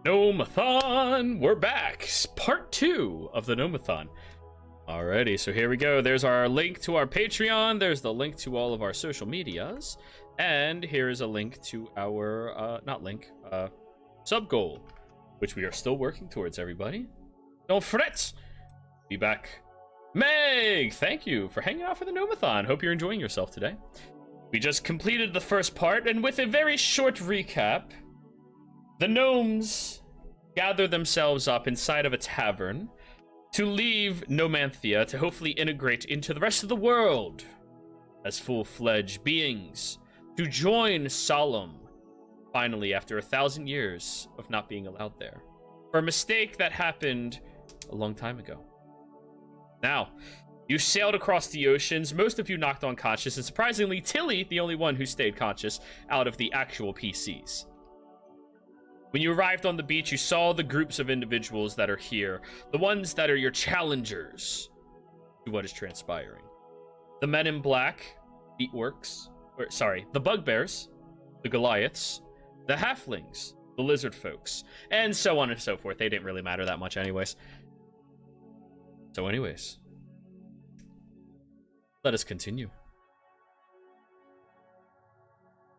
Gnome-a-thon! We're back! Part 2 of the Gnome-a-thon. Alrighty, so here we go. There's our link to our Patreon. There's the link to all of our social medias. And here's a link to our, sub goal, which we are still working towards, everybody. Don't fret! Be back. Meg! Thank you for hanging out for the Gnome-a-thon. Hope you're enjoying yourself today. We just completed the first part, and with a very short recap, the gnomes gather themselves up inside of a tavern to leave Nomanthia to hopefully integrate into the rest of the world as full-fledged beings, to join Solemn, finally, after 1,000 years of not being allowed there, for a mistake that happened a long time ago. Now, you sailed across the oceans, most of you knocked unconscious, and surprisingly, Tilly, the only one who stayed conscious out of the actual PCs. When you arrived on the beach, you saw the groups of individuals that are here, the ones that are your challengers to what is transpiring. The men in black, the orcs, the bugbears, the Goliaths, the halflings, the lizard folks, and so on and so forth. They didn't really matter that much anyways. So anyways, let us continue.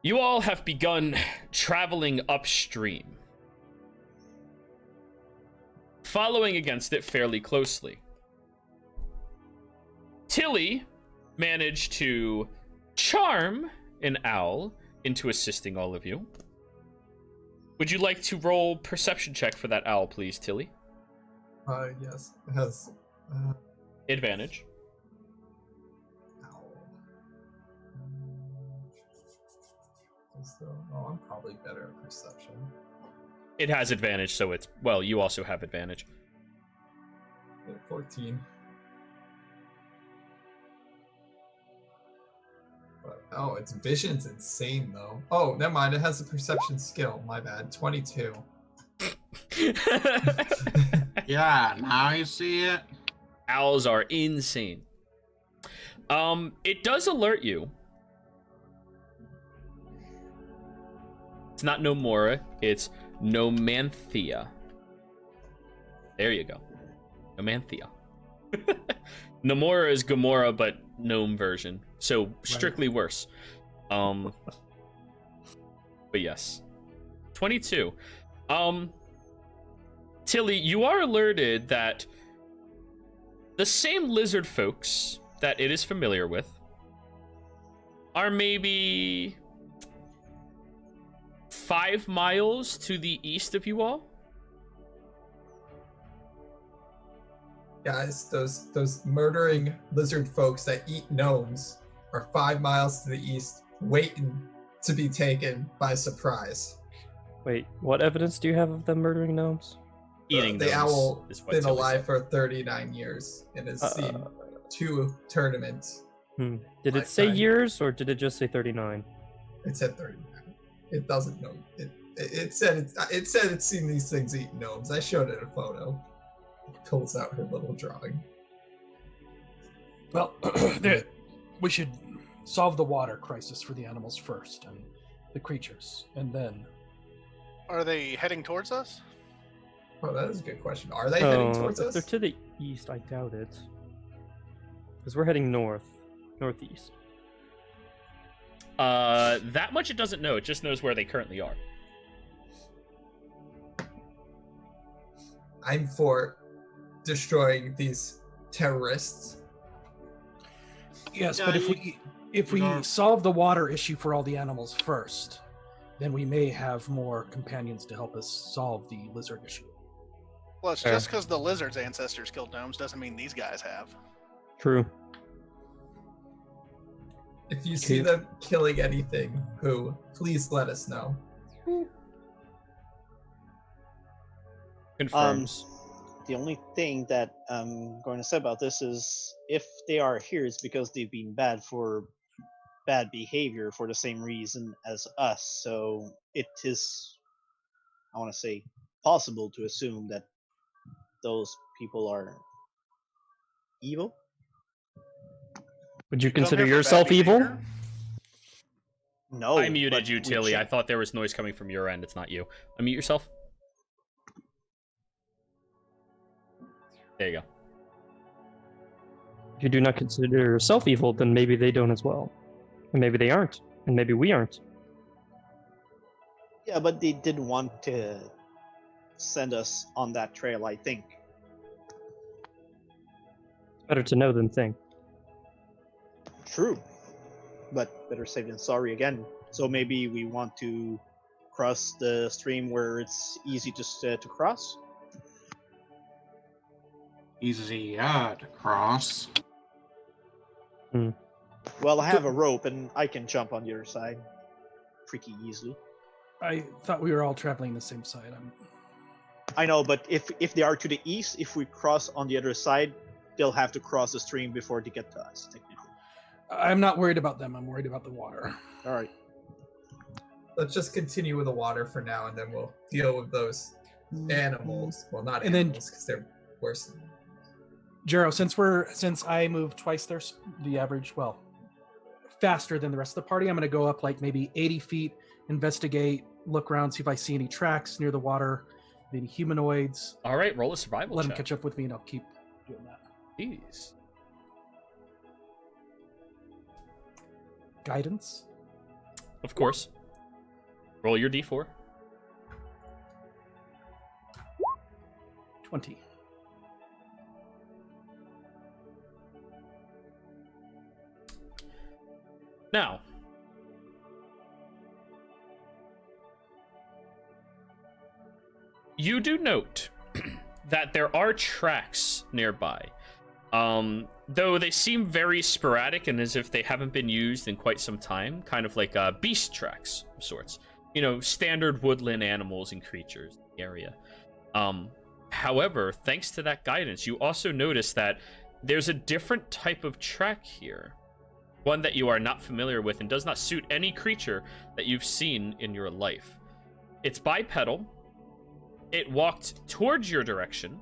You all have begun traveling upstream, following against it fairly closely. Tilly managed to charm an owl into assisting all of you. Would you like to roll perception check for that owl, please, Tilly? Yes. It has advantage. I'm probably better at perception. It has advantage, so it's, well, you also have advantage. 14. But, its vision's insane, though. Oh, never mind. It has a perception skill. My bad. 22. Yeah, now you see it. Owls are insane. It does alert you. It's not Nomura, it's Nomanthia. There you go. Nomanthia. Nomura is Gamora, but gnome version. So strictly worse. But yes. 22. Tilly, you are alerted that the same lizard folks that it is familiar with are maybe 5 miles to the east of you all. Guys, those murdering lizard folks that eat gnomes are 5 miles to the east, waiting to be taken by surprise. Wait, what evidence do you have of them murdering gnomes? Eating the owl has been Tilly alive said. for 39 years and has seen 2 tournaments. Did it say years, or did it just say 39? It said 39. It doesn't know. It said it's seen these things eat gnomes. I showed it a photo. It pulls out her little drawing. Well, we should solve the water crisis for the animals first, and the creatures, and then. Are they heading towards us? Oh, that is a good question. Are they heading towards if us? they're to the east, I doubt it. Because we're heading northeast. That much it doesn't know. It just knows where they currently are. I'm for destroying these terrorists. Yes, Yeah, but if we solve the water issue for all the animals first, then we may have more companions to help us solve the lizard issue. Well, it's just because the lizard's ancestors killed gnomes doesn't mean these guys have. True. If you see them killing anything, please let us know. Confirms. The only thing that I'm going to say about this is if they are here, it's because they've been bad behavior for the same reason as us. So it is, I want to say, possible to assume that those people are evil. Would you come consider here for yourself bad evil? behavior? No. I muted but you, we Tilly. should- I thought there was noise coming from your end. It's not you. Unmute yourself. There you go. If you do not consider yourself evil, then maybe they don't as well. And maybe they aren't. And maybe we aren't. Yeah, but they did want to send us on that trail, I think. Better to know than think. True. But better safe than sorry again. So maybe we want to cross the stream where it's easy to cross? Easy, to cross. Well, I have a rope and I can jump on the other side pretty easily. I thought we were all traveling the same side. I know, but if they are to the east, if we cross on the other side, they'll have to cross the stream before they get to us, technically. I'm not worried about them. I'm worried about the water. All right. Let's just continue with the water for now, and then we'll deal with those animals. Well, not And then- animals, because they're worse. Jero, since I move twice the average, well, faster than the rest of the party, I'm going to go up like maybe 80 feet, investigate, look around, see if I see any tracks near the water, any humanoids. All right, roll a survival Let them check. catch up with me, and I'll keep doing that. Please. Guidance. Of course. Roll your d4. 20. Now, you do note that there are tracks nearby, though they seem very sporadic and as if they haven't been used in quite some time, kind of like beast tracks of sorts. You know, standard woodland animals and creatures in the area. However, thanks to that guidance, you also notice that there's a different type of track here. One that you are not familiar with and does not suit any creature that you've seen in your life. It's bipedal. It walked towards your direction.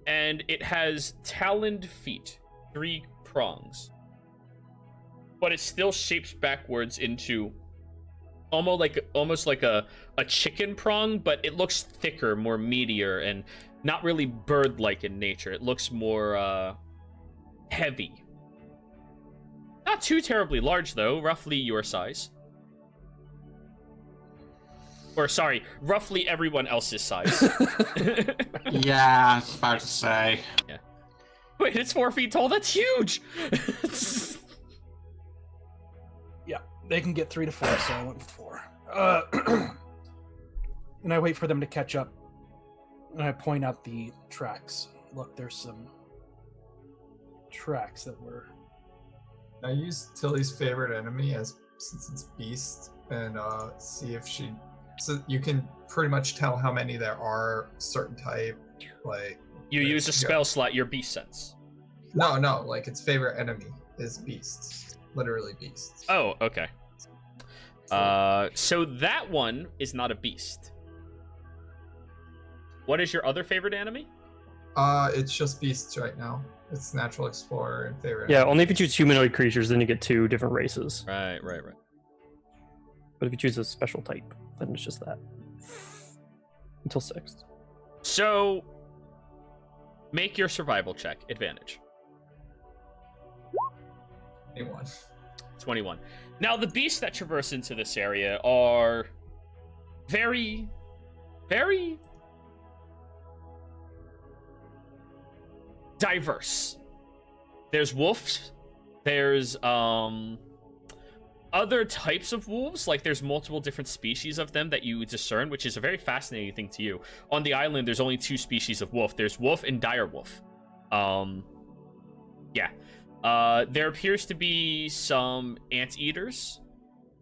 And it has taloned feet, 3 prongs. But it still shapes backwards into almost like a chicken prong, but it looks thicker, more meatier, and not really bird-like in nature. It looks more heavy. Not too terribly large, though. Roughly your size. Or, sorry, roughly everyone else's size. Yeah, I was about to say. Yeah. Wait, it's 4 feet tall? That's huge! Yeah, they can get 3 to 4, so I went with 4. And I wait for them to catch up. And I point out the tracks. Look, there's some tracks that were... I use Tilly's favorite enemy since it's beast, and see if she. So you can pretty much tell how many there are, certain type, like. You use a spell slot, your beast sense. No, like its favorite enemy is beasts, literally beasts. Oh, okay. So that one is not a beast. What is your other favorite enemy? It's just beasts right now. It's natural explorer and favorite. Yeah, enemy. only if you choose humanoid creatures, then you get 2 different races. Right. But if you choose a special type, then it's just that. Until 6th. So, make your survival check. Advantage. 21. 21. Now, the beasts that traverse into this area are very, very diverse. There's wolves. There's other types of wolves. Like, there's multiple different species of them that you discern, which is a very fascinating thing to you. On the island, there's only 2 species of wolf. There's wolf and dire wolf. Yeah. There appears to be some anteaters.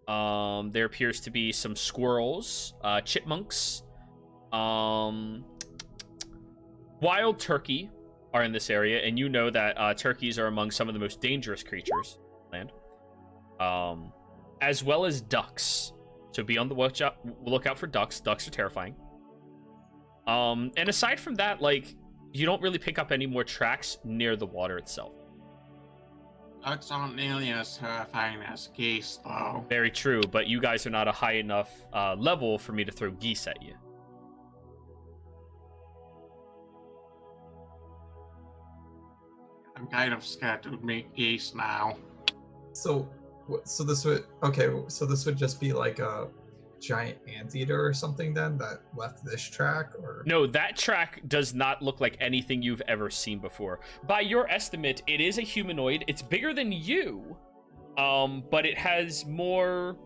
There appears to be some squirrels, chipmunks. Wild turkey are in this area, and you know that turkeys are among some of the most dangerous creatures on land. As well as ducks. So be on the lookout for ducks. Ducks are terrifying. And aside from that, like, you don't really pick up any more tracks near the water itself. Ducks aren't nearly as terrifying as geese, though. Very true, but you guys are not a high enough level for me to throw geese at you. kind of scared to make geese now. So, so this would okay. So this would just be like a giant anteater or something then that left this track, or No, that track does not look like anything you've ever seen before. By your estimate, it is a humanoid. It's bigger than you, but it has more,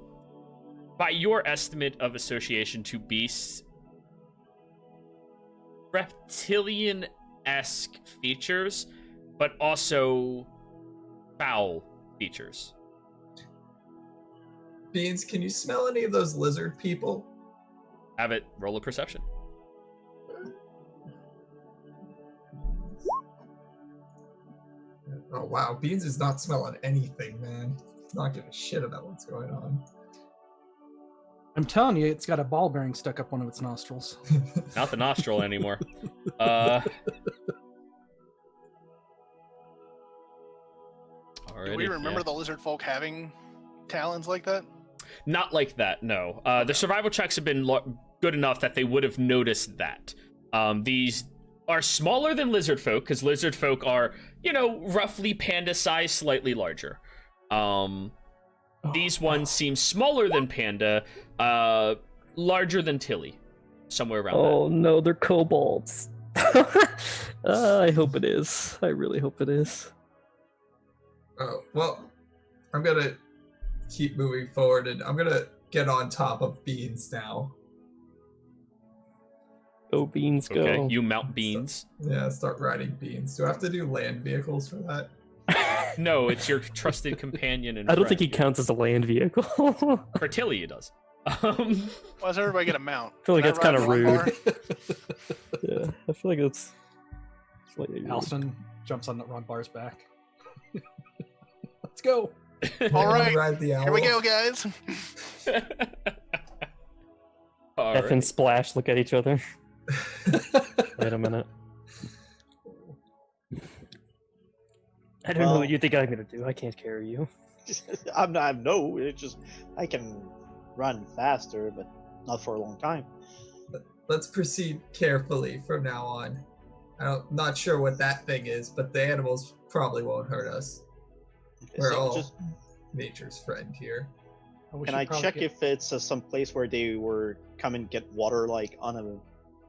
by your estimate of association to beasts, reptilian-esque features, but also foul features. Beans, can you smell any of those lizard people? Have it roll a perception. Oh wow, Beans is not smelling anything, man. He's not giving a shit about what's going on. I'm telling you, it's got a ball bearing stuck up one of its nostrils. Not the nostril anymore. Do we remember the lizard folk having talons like that? Not like that, no. The survival checks have been good enough that they would have noticed that. These are smaller than lizard folk, because lizard folk are, roughly panda size, slightly larger. These ones seem smaller than panda, larger than Tilly, somewhere around Oh no, they're kobolds. I hope it is. I really hope it is. Oh, well, I'm gonna keep moving forward and I'm gonna get on top of Beans now. Go Beans, that. go. Okay, you mount Beans. Yeah, start riding Beans. Do I have to do land vehicles for that? No, it's your trusted companion and I don't think friend. he counts as a land vehicle. For Tilly, it does. Why does everybody get a mount? I feel like Can that's kind of ride one rude. bar? Yeah, I feel like that's slightly rude. Alston jumps on Ron Bar's back. Let's go. All right, Ride the owl. here we go, guys. All F right. and Splash look at each other. Wait a minute. I don't know Well- what you think I'm gonna do. I can't carry you. No, it's just I can run faster, but not for a long time. Let's proceed carefully from now on. I'm not sure what that thing is, but the animals probably won't hurt us. Okay, We're so all just, nature's friend here. We can should I probably check get- if it's some place where they were come and get water like on a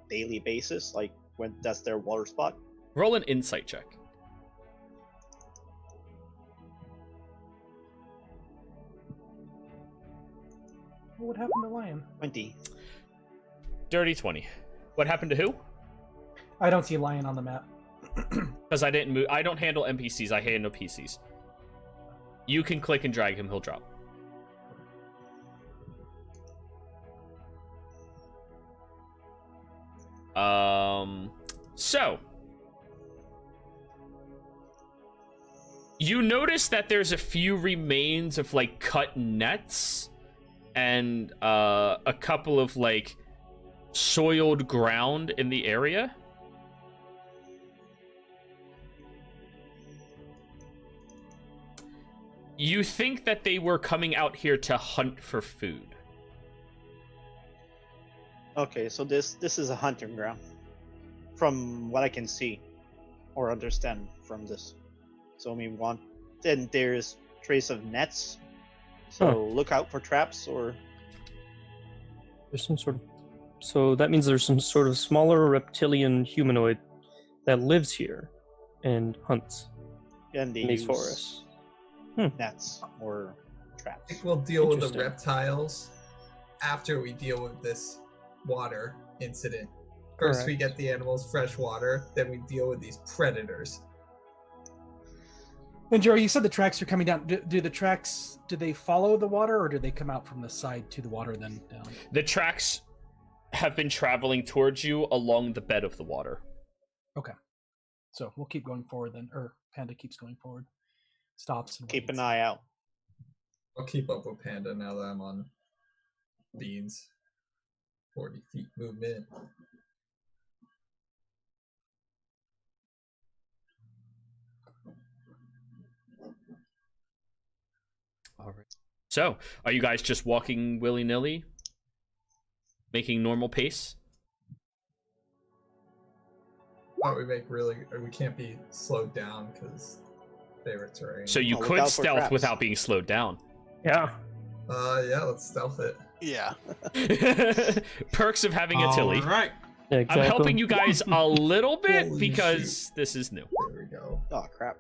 daily basis, like when that's their water spot? Roll an insight check. What happened to Lion? 20. Dirty 20. What happened to who? I don't see Lion on the map. Because I didn't move. I don't handle NPCs. I handle PCs. You can click and drag him. He'll drop. So you notice that there's a few remains of like cut nets and a couple of like soiled ground in the area. You think that they were coming out here to hunt for food. Okay, so this is a hunting ground, from what I can see or understand from this. So then there's trace of nets. So look out for traps or. There's some sort of. So that means there's some sort of smaller reptilian humanoid that lives here and hunts And they in these use forests. nets or I traps. think we'll deal with the Interesting. reptiles after we deal with this water incident. First, we get the animals fresh water, then we deal with these predators. And Joe, you said the tracks are coming down. Do the tracks, do they follow the water or do they come out from the side to the water then down? The tracks have been traveling towards you along the bed of the water. So we'll keep going forward then, or Panda keeps going forward. Stops and Keep an waits. eye out. I'll keep up with Panda now that I'm on Beans. 40 feet movement. All right. So, are you guys just walking willy-nilly? Making normal pace? But we can't be slowed down because favorite terrain. So you Oh, look could out for stealth traps. without being slowed down. Yeah. Yeah, let's stealth it. Yeah. Perks of having a Tilly. All right. Yeah, exactly. I'm helping you guys a little bit Holy because this is new. There we go. Oh crap!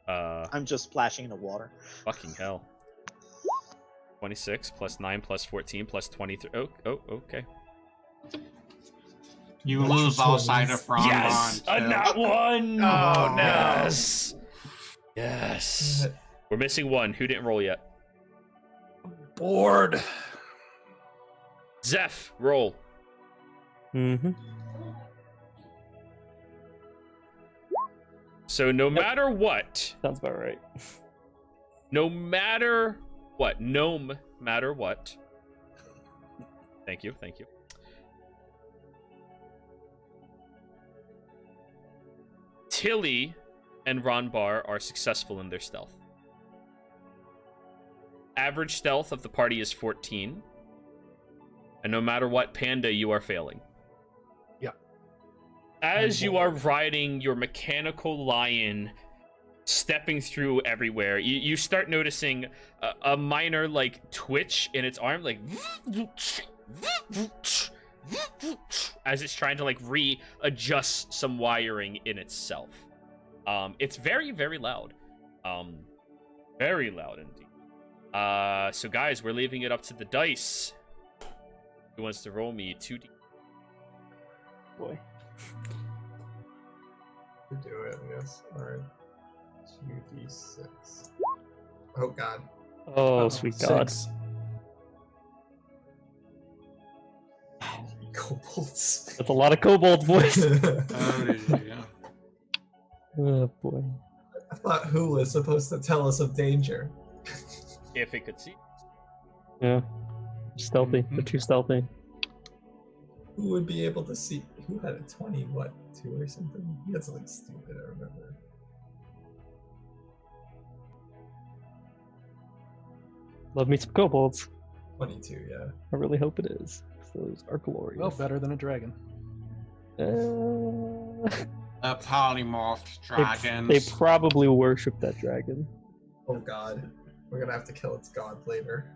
Uh, I'm just splashing in the water. fucking hell. 26 plus 9 plus 14 plus 23. Oh, okay. You lose outside of front. Yes! A nat one! Oh, no. Yes! Yes. We're missing one. Who didn't roll yet? Bored. Zeph, roll. Mm-hmm. So no matter what, Sounds about right. no matter what, gnome matter what. Thank you. Tilly and Ronbar are successful in their stealth. Average stealth of the party is 14. And no matter what, Panda, you are failing. Yeah. As you are riding your mechanical lion, stepping through everywhere, you start noticing a minor, like, twitch in its arm, like... as it's trying to, like, readjust some wiring in itself. It's very, very loud. Very loud indeed. So guys, we're leaving it up to the dice. Who wants to roll me 2D? Boy. To do it, yes. Alright. 2d6. Oh god. Oh, sweet God. 6. Kobolds. That's a lot of kobolds, boys. Yeah. Oh, boy. I thought who was supposed to tell us of danger. If it could see. Yeah. Stealthy. They're too stealthy. Who would be able to see? Who had a 20, what, 2 or something? He had something stupid, I remember. Love me some kobolds. 22, yeah. I really hope it is. Those are glorious. Well, better than a dragon. The polymorphed They dragons. probably worship that dragon. Oh god. We're gonna have to kill its god later.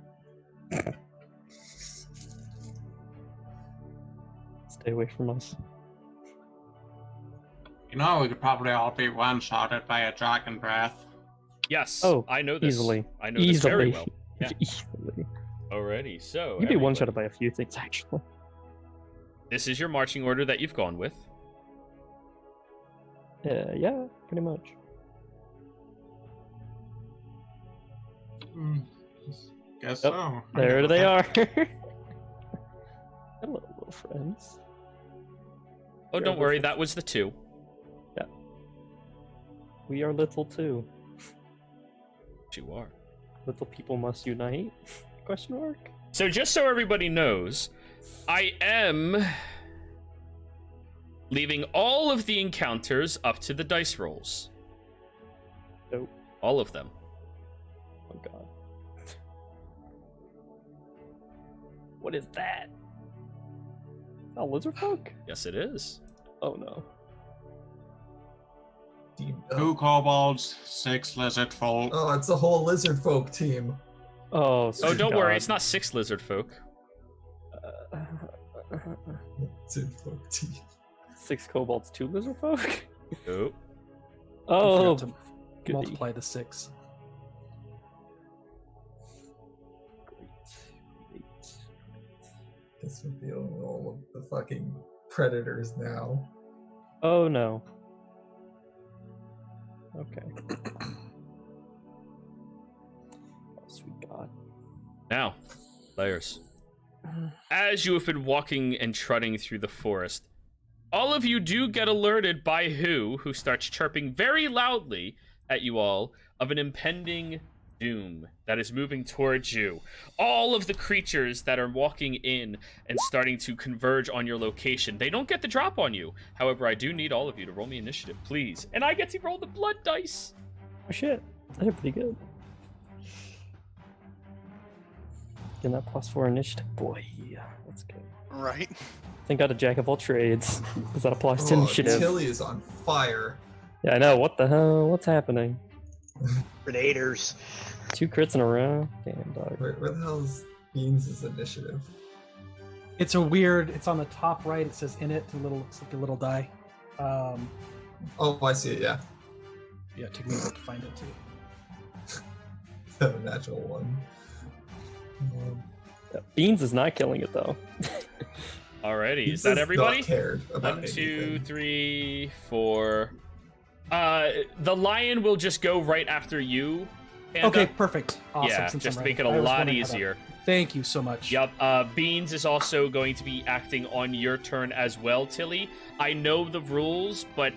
Stay away from us. You know, we could probably all be one-shotted by a dragon breath. Yes. Oh, I know this. easily. I know this very Easily. well. Yeah. Easily. Alrighty, so You'd be one everybody, shotted by a few things, actually. this is your marching order that you've gone with. Yeah, pretty much. Guess Yep, so. There they are. Hello, little friends. Oh, Yeah, don't worry, little- that was the 2. We are little too. You are. Little people must unite? Question mark. So just so everybody knows, I am leaving all of the encounters up to the dice rolls. Nope. All of them. Oh god. What is that? A lizard folk? Yes, it is. Oh no. Teamed 2 up. kobolds, 6 lizard folk. Oh, it's a whole lizard folk team. Oh, Oh, sweet don't worry, God. it's not 6 lizard folk. Lizard folk team. 6 kobolds, 2 lizard folk? Nope. Oh, to goody. multiply the 6. Great. Guess we're dealing with all of the fucking predators now. Oh no. Okay. Oh, sweet God. Now, players. As you have been walking and trotting through the forest, all of you do get alerted by who starts chirping very loudly at you all of an impending doom that is moving towards you. All of the creatures that are walking in and starting to converge on your location, they don't get the drop on you. However, I do need all of you to roll me initiative, please. And I get to roll the blood dice. Oh shit. I did pretty good. Getting that +4 initiative. Boy, yeah, that's good. Right. Thank God a jack of all trades. Because that applies to Oh, initiative. Tilly is on fire. Yeah, I know. What the hell? What's happening? Predators. 2 crits in a row. Damn dog. Where the hell is Beans' initiative? It's a weird. It's on the top right. It says in it. Looks like a little die. Oh, I see it. Yeah, Yeah, it took me a bit to find it too. the natural one. Beans is not killing it though. Alrighty, Beans is that does everybody? Not cared about 1, 2, anything. 3, 4. The lion will just go right after you. Panda. Okay, perfect. Awesome. Yeah, since just I'm make it ready. a I was lot wondering how that- easier. Thank you so much. Yup. Beans is also going to be acting on your turn as well, Tilly. I know the rules, but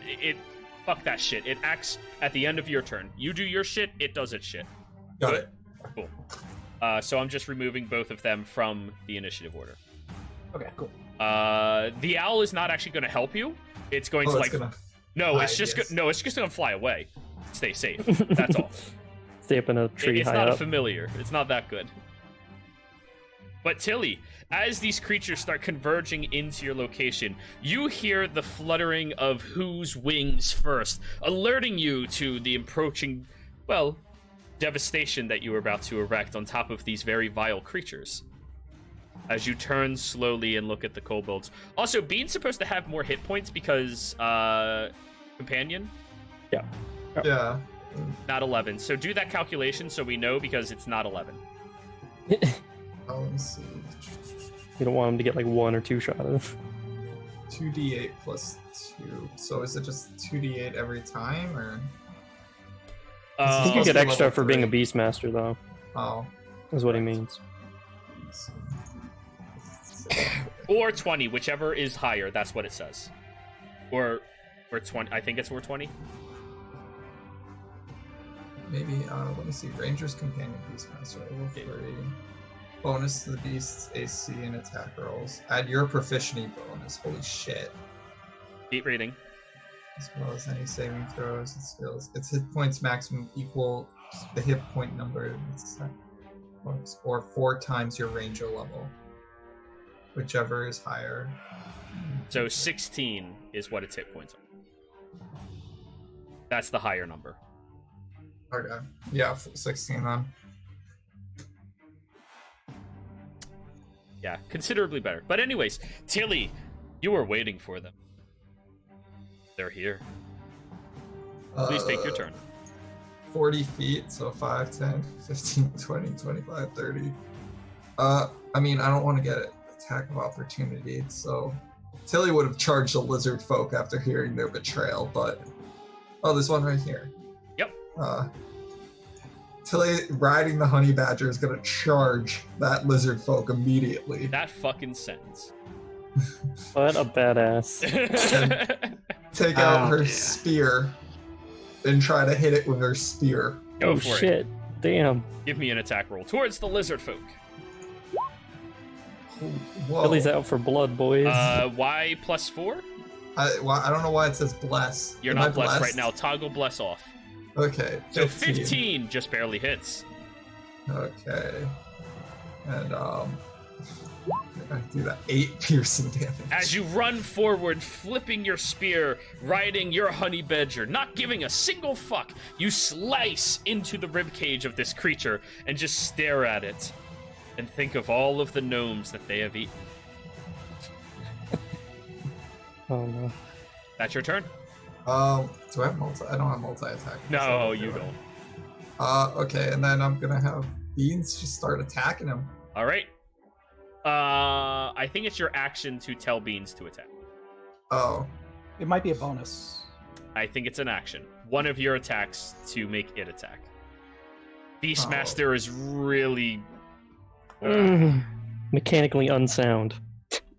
fuck that shit. It acts at the end of your turn. You do your shit, it does its shit. Got it. Cool. So I'm just removing both of them from the initiative order. Okay, cool. The owl is not actually going to help you. It's going to Oh, like it's gonna. no, it's hide, just yes. no, it's just going to fly away. Stay safe. That's all. Stay up in a tree It's high not up. a familiar. It's not that good. But Tilly, as these creatures start converging into your location, you hear the fluttering of whose wings first, alerting you to the approaching, well, devastation that you are about to erect on top of these very vile creatures. As you turn slowly and look at the kobolds. Also, Bean's supposed to have more hit points because, companion, Yeah. not 11. So do that calculation so we know because it's not 11. Oh, let me see. You don't want him to get like 1 or 2 shot of. 2d8 plus 2. So is it just 2d8 every time, or? I think you supposed get to be extra level for being a 3. Beastmaster though, Oh. is what he means. Or 20, whichever is higher, that's what it says. Or 20, I think it's or 20. Maybe, let me see. Ranger's Companion Beastmaster, level 3. Bonus to the beast's AC and attack rolls. Add your proficiency bonus. Holy shit. Keep reading. As well as any saving throws and skills. Its hit points maximum equal the hit point number in its attack bonus, or 4 times your ranger level. Whichever is higher. So 16 is what its hit points are. That's the higher number. Okay. Yeah, 16 then. Yeah, considerably better. But anyways, Tilly, you were waiting for them. They're here. Please take your turn. 40 feet, so 5, 10, 15, 20, 25, 30. I mean, I don't want to get an attack of opportunity, so Tilly would have charged the lizard folk after hearing their betrayal, but... Oh, there's one right here. Yep. Tilly, riding the honey badger, is going to charge that lizard folk immediately. That fucking sentence. What a badass. Take out Oh, her dear. spear and try to hit it with her spear. Go Oh for it. shit. Damn. Give me an attack roll towards the lizard folk. Whoa. Tilly's out for blood, boys. Y plus 4? I don't know why it says bless. You're Am I not blessed right now. Toggle bless off. Okay. So 15 just barely hits. Okay. And I do that 8 piercing damage. As you run forward, flipping your spear, riding your honey badger, not giving a single fuck, you slice into the ribcage of this creature and just stare at it and think of all of the gnomes that they have eaten. Oh no. That's your turn? do I have multi? I don't have multi-attack. No, you don't. Okay, and then I'm gonna have Beans just start attacking him. All right. I think it's your action to tell Beans to attack. Oh. It might be a bonus. I think it's an action. One of your attacks to make it attack. Beastmaster is really... Mechanically unsound.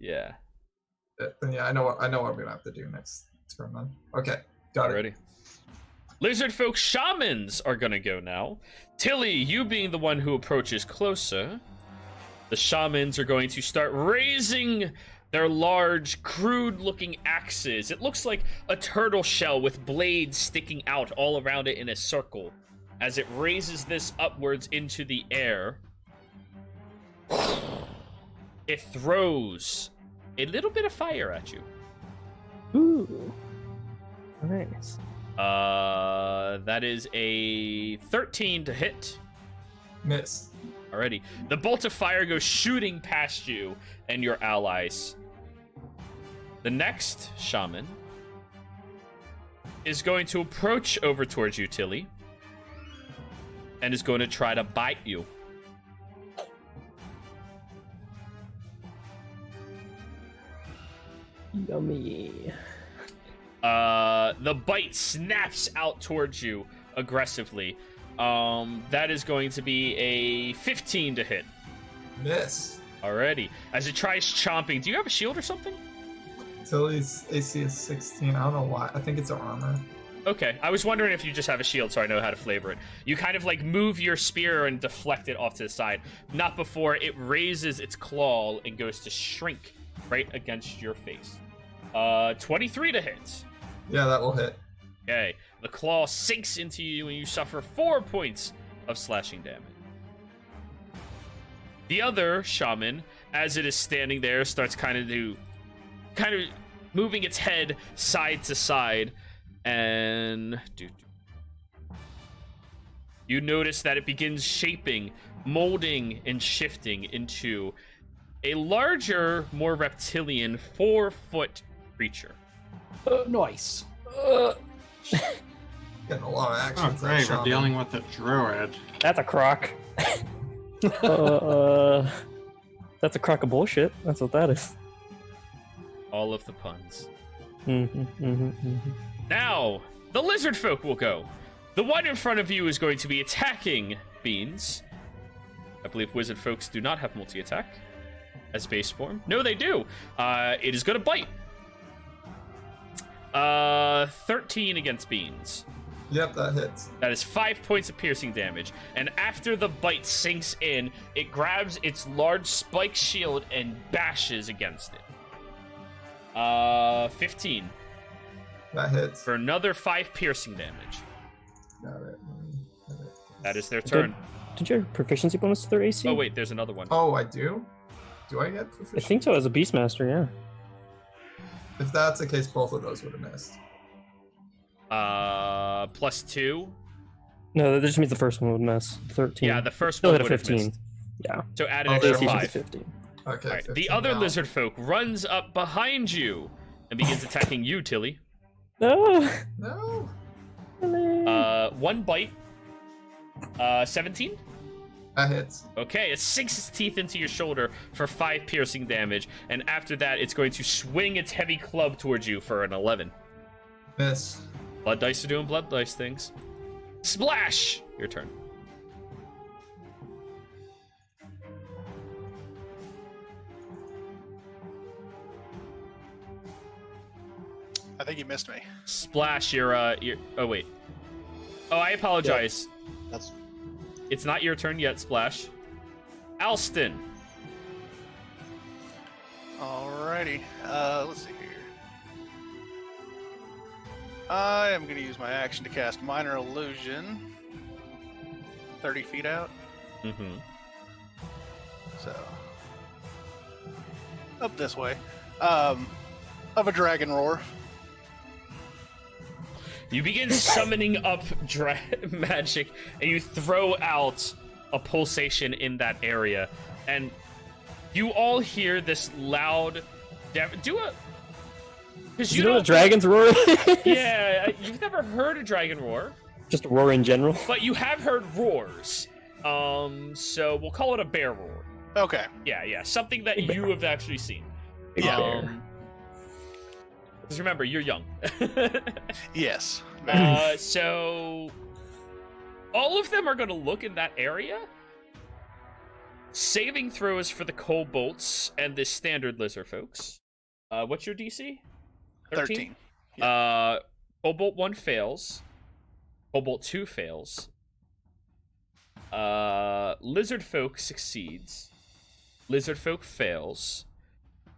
Yeah. Then yeah, I know what I'm gonna have to do next turn then. Okay, got it. Already. Lizard folk shamans are gonna go now. Tilly, you being the one who approaches closer, the shamans are going to start raising their large, crude-looking axes. It looks like a turtle shell with blades sticking out all around it in a circle. As it raises this upwards into the air, it throws a little bit of fire at you. Ooh. Nice. That is a 13 to hit. Miss. Alrighty. The bolt of fire goes shooting past you and your allies. The next shaman is going to approach over towards you, Tilly, and is going to try to bite you. Yummy. The bite snaps out towards you aggressively. That is going to be a 15 to hit. Miss. Alrighty. As it tries chomping, do you have a shield or something? Tilly's AC is 16. I don't know why. I think it's her armor. Okay, I was wondering if you just have a shield so I know how to flavor it. You kind of like move your spear and deflect it off to the side. Not before it raises its claw and goes to shrink right against your face. 23 to hit. Yeah, that will hit. Okay, the claw sinks into you and you suffer 4 points of slashing damage. The other shaman, as it is standing there, starts kind of moving its head side to side, and you notice that it begins shaping, molding, and shifting into a larger, more reptilian 4-foot creature. Nice. Getting a lot of action. Oh, great. We're dealing with a druid. That's a crock. That's a crock of bullshit. That's what that is. All of the puns. Mm-hmm. Now, the lizard folk will go. The one in front of you is going to be attacking Beans. I believe wizard folks do not have multi-attack as base form. No, they do. It is going to bite. 13 against Beans. Yep, that hits. That is 5 points of piercing damage. And after the bite sinks in, it grabs its large spike shield and bashes against it. 15. That hits. For another 5 piercing damage. Got it. That is their turn. Did you have proficiency bonus to their AC? Oh, wait, there's another one. Oh, I do? Do I get I proficiency? think so, as a Beastmaster, yeah. If that's the case, both of those would have missed. +2. No, that just means the first one would miss. 13. Yeah, the first Still one hit a would have 15. missed. Yeah. So add Oh, an they're extra five. 5. 15. Okay. All right. The 15 other now. lizard folk runs up behind you and begins attacking you, Tilly. No! No. One bite. 17? That hits. Okay, it sinks its teeth into your shoulder for 5 piercing damage, and after that, it's going to swing its heavy club towards you for an 11. Miss. Blood dice are doing blood dice things. Splash! Your turn. I think you missed me. Splash, your oh, wait. Oh, I apologize. That's It's not your turn yet, Splash. Alston. Alrighty. Let's see here. I am going to use my action to cast Minor Illusion. 30 feet out. Mm-hmm. So. Up this way. Of a Dragon Roar. You begin summoning up magic, and you throw out a pulsation in that area, and you all hear this loud. Do a. Because You know what a dragon's roar is? Yeah, you've never heard a dragon roar, Just a roar in general. but you have heard roars. So we'll call it a bear roar. Okay. Yeah, something that you have actually seen. Big bear. Because remember, you're young. Yes. So all of them are going to look in that area. Saving throws for the kobolds and the standard lizard folks. What's your DC? 13. Kobold 1 fails. Kobold 2 fails. Lizard folk succeeds. Lizard folk fails.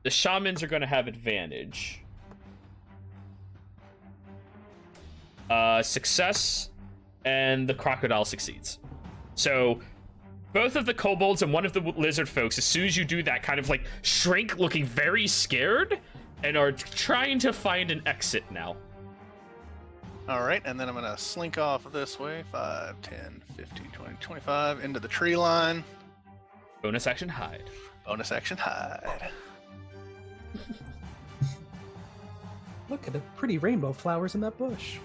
The shamans are going to have advantage. Success, and the crocodile succeeds. So both of the kobolds and one of the lizard folks, as soon as you do that, kind of like shrink, looking very scared, and are trying to find an exit now. All right, and then I'm going to slink off this way. 5, 10, 15, 20, 25 into the tree line. Bonus action hide. Bonus action hide. Look at the pretty rainbow flowers in that bush.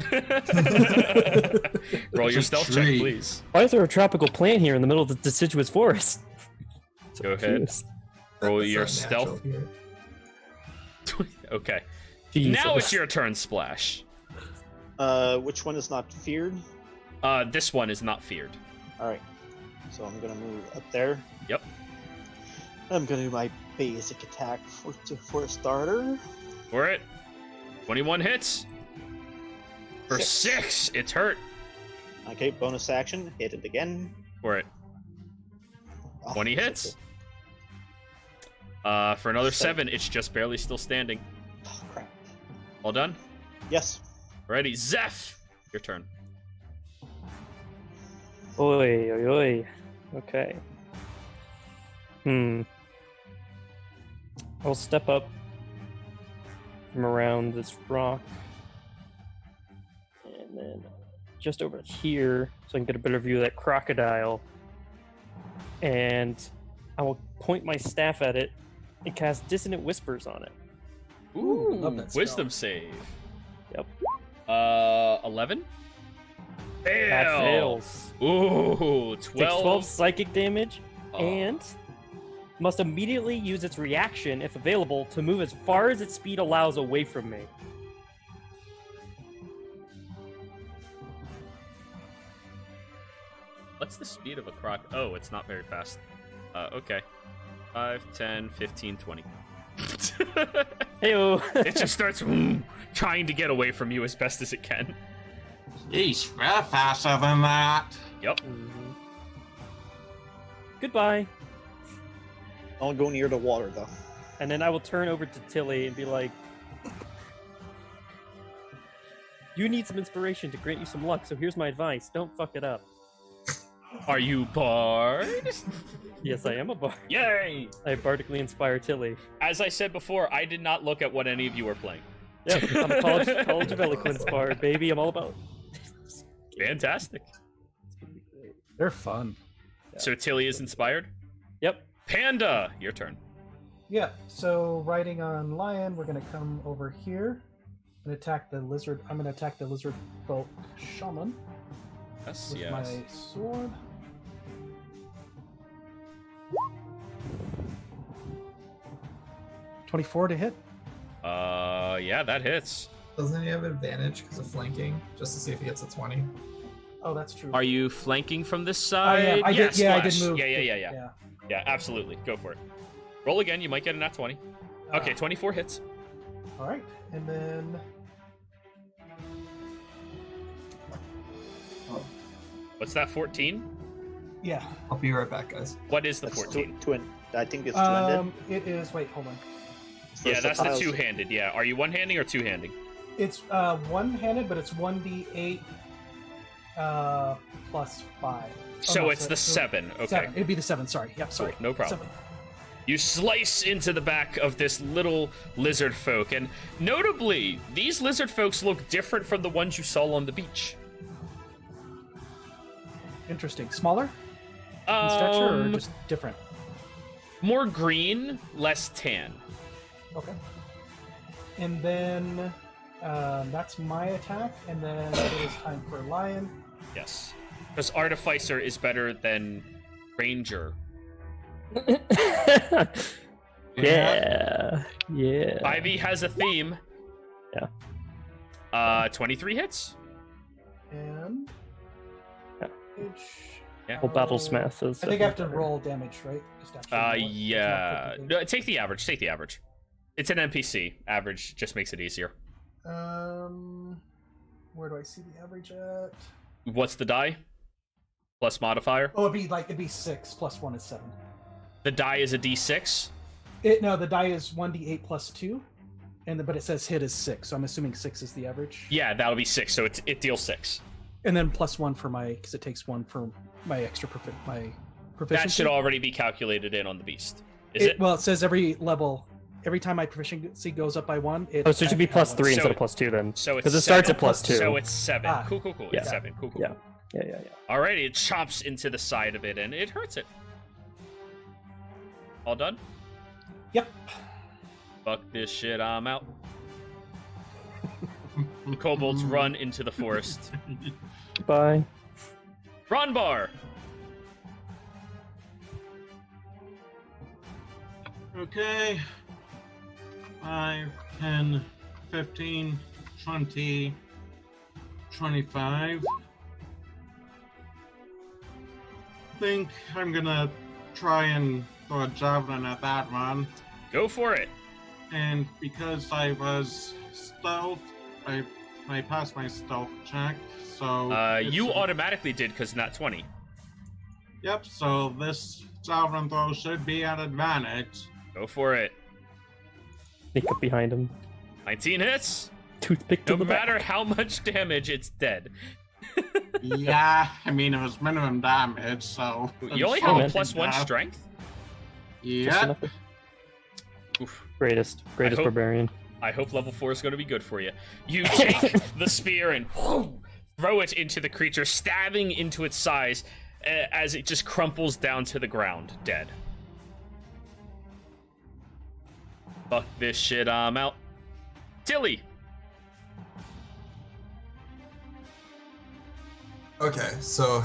Roll It's your a stealth check, tree. please. Why is there a tropical plant here in the middle of the deciduous forest? Go ahead. Roll That's your not natural stealth. here. Okay. Jesus. Now it's your turn, Splash. Which one is not feared? This one is not feared. All right. So I'm gonna move up there. Yep. I'm gonna do my basic attack for a starter. For it. 21 hits. For 6, it's hurt. Okay, bonus action, hit it again. For it. Oh, 20 so hits. good. For another 7. 7, it's just barely still standing. Oh, crap. All done? Yes. Alrighty, Zeph, your turn. Oi, oi, oi. Okay. I'll step up from around this rock. And then just over here, so I can get a better view of that crocodile. And I will point my staff at it and cast Dissonant Whispers on it. Ooh, love that spell. Wisdom save. Yep. 11? Fail. That fails. Ooh, 12. Takes 12 psychic damage Oh. and must immediately use its reaction, if available, to move as far as its speed allows away from me. What's the speed of a croc? Oh, it's not very fast. Okay. 5, 10, 15, 20. Heyo. It just starts trying to get away from you as best as it can. Yeesh, we're faster than that. Yep. Mhm. Goodbye. Don't go near the water, though. And then I will turn over to Tilly and be like, you need some inspiration to grant you some luck, so here's my advice. Don't fuck it up. Are you bored? Yes, I am a bard. Yay! I bardically inspire Tilly. As I said before, I did not look at what any of you were playing. Yep, I'm a college of Eloquence bard, baby. I'm all about Fantastic. They're fun. So Tilly is inspired? Yep. Panda, your turn. Yeah, so riding on Lion, we're gonna come over here and attack the lizard. I'm gonna attack the lizard folk shaman Yes, with yes. my sword. $24 to hit. Yeah, that hits. Doesn't he have advantage because of flanking? Just to see if he gets a 20. Oh, that's true. Are you flanking from this I side? am. I did. Yeah, I did Splash. move. Yeah, absolutely. Go for it. Roll again. You might get a nat 20. Okay, 24 hits. All right, and then What's that, 14? yeah. I'll be right back, guys. What is the That's 14? twin. I think it's two-handed. It is. Wait, hold on. Yeah, that's the Versatiles. two-handed. Yeah. Are you one-handing or two-handing? It's one-handed, but it's 1d8 plus 5. So it's the 7. Okay. 7. It'd be the 7. Sorry. Yep. Sorry. Cool, no problem. 7. You slice into the back of this little lizard folk, and notably, these lizard folks look different from the ones you saw on the beach. Interesting. Smaller in stature, or just different? More green, less tan. Okay. And then that's my attack, and then it is time for Lion. Yes. Because Artificer is better than Ranger. Yeah. Yeah. Ivy has a theme. Yeah. 23 hits. And Yeah. Yeah. Well, battle smash is. I think I have to roll damage, right? Just actually roll it. It's not Yeah. technically- No, take the average. Take the average. It's an NPC. Average just makes it easier. Where do I see the average at? What's the die? Plus modifier. Oh, it'd be 6 plus 1 is 7. The die is a d6. No, the die is 1d8 plus 2, but it says hit is 6, so I'm assuming 6 is the average. Yeah, that'll be 6. So it deals 6. And then plus 1 for because it takes 1 for my extra my proficiency. That should already be calculated in on the beast. Is it? Well, it says every level every time my proficiency goes up by 1, it. Oh, so it should be plus adds 3 one. So instead of plus 2 then. So it's Because it starts 7. at plus 2. So it's 7. Ah. Cool. Yeah. It's 7. Cool. Yeah. Yeah. Alrighty, it chomps into the side of it and it hurts it. All done? Yep. Fuck this shit, I'm out. The kobolds run into the forest. Bye. Ronbar! Okay. 5, 10, 15, 20, 25. Think I'm gonna try and throw a javelin at that one. Go for it. And because I was stealth, I passed my stealth check, so... You it's- automatically did because not 20. Yep, so this javelin throw should be at advantage. Go for it. Sneak up behind him. 19 hits. Toothpick to No the matter back. how much damage, it's dead. Yeah, I mean, it was minimum damage, so... You only Oh, have man. a +1 strength? Just Yeah. enough. Oof. Greatest hope- barbarian. I hope level 4 is going to be good for you. You take the spear and throw it into the creature, stabbing into its size as it just crumples down to the ground, dead. Fuck this shit, I'm out. Tilly! Okay, so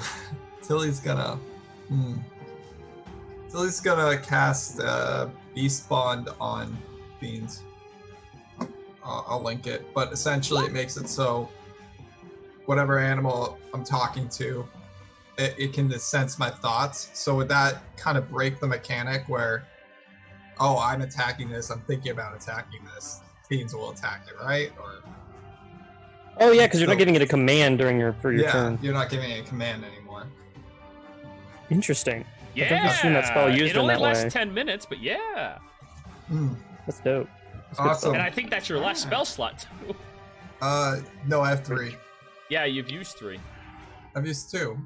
Tilly's gonna cast Beast Bond on Beans. I'll link it, but essentially it makes it so whatever animal I'm talking to, it can sense my thoughts. So would that kind of break the mechanic where, oh, I'm attacking this, I'm thinking about attacking this, Beans will attack it, right? Or Oh yeah, because you're So- not giving it a command during your turn. you're not giving it a command anymore. Interesting. Yeah! never seen that spell used it in only that lasts way. 10 minutes, but yeah. That's dope. That's good Awesome. stuff. And I think that's your last spell slot, too. No, I have 3. Yeah, you've used 3. I've used 2.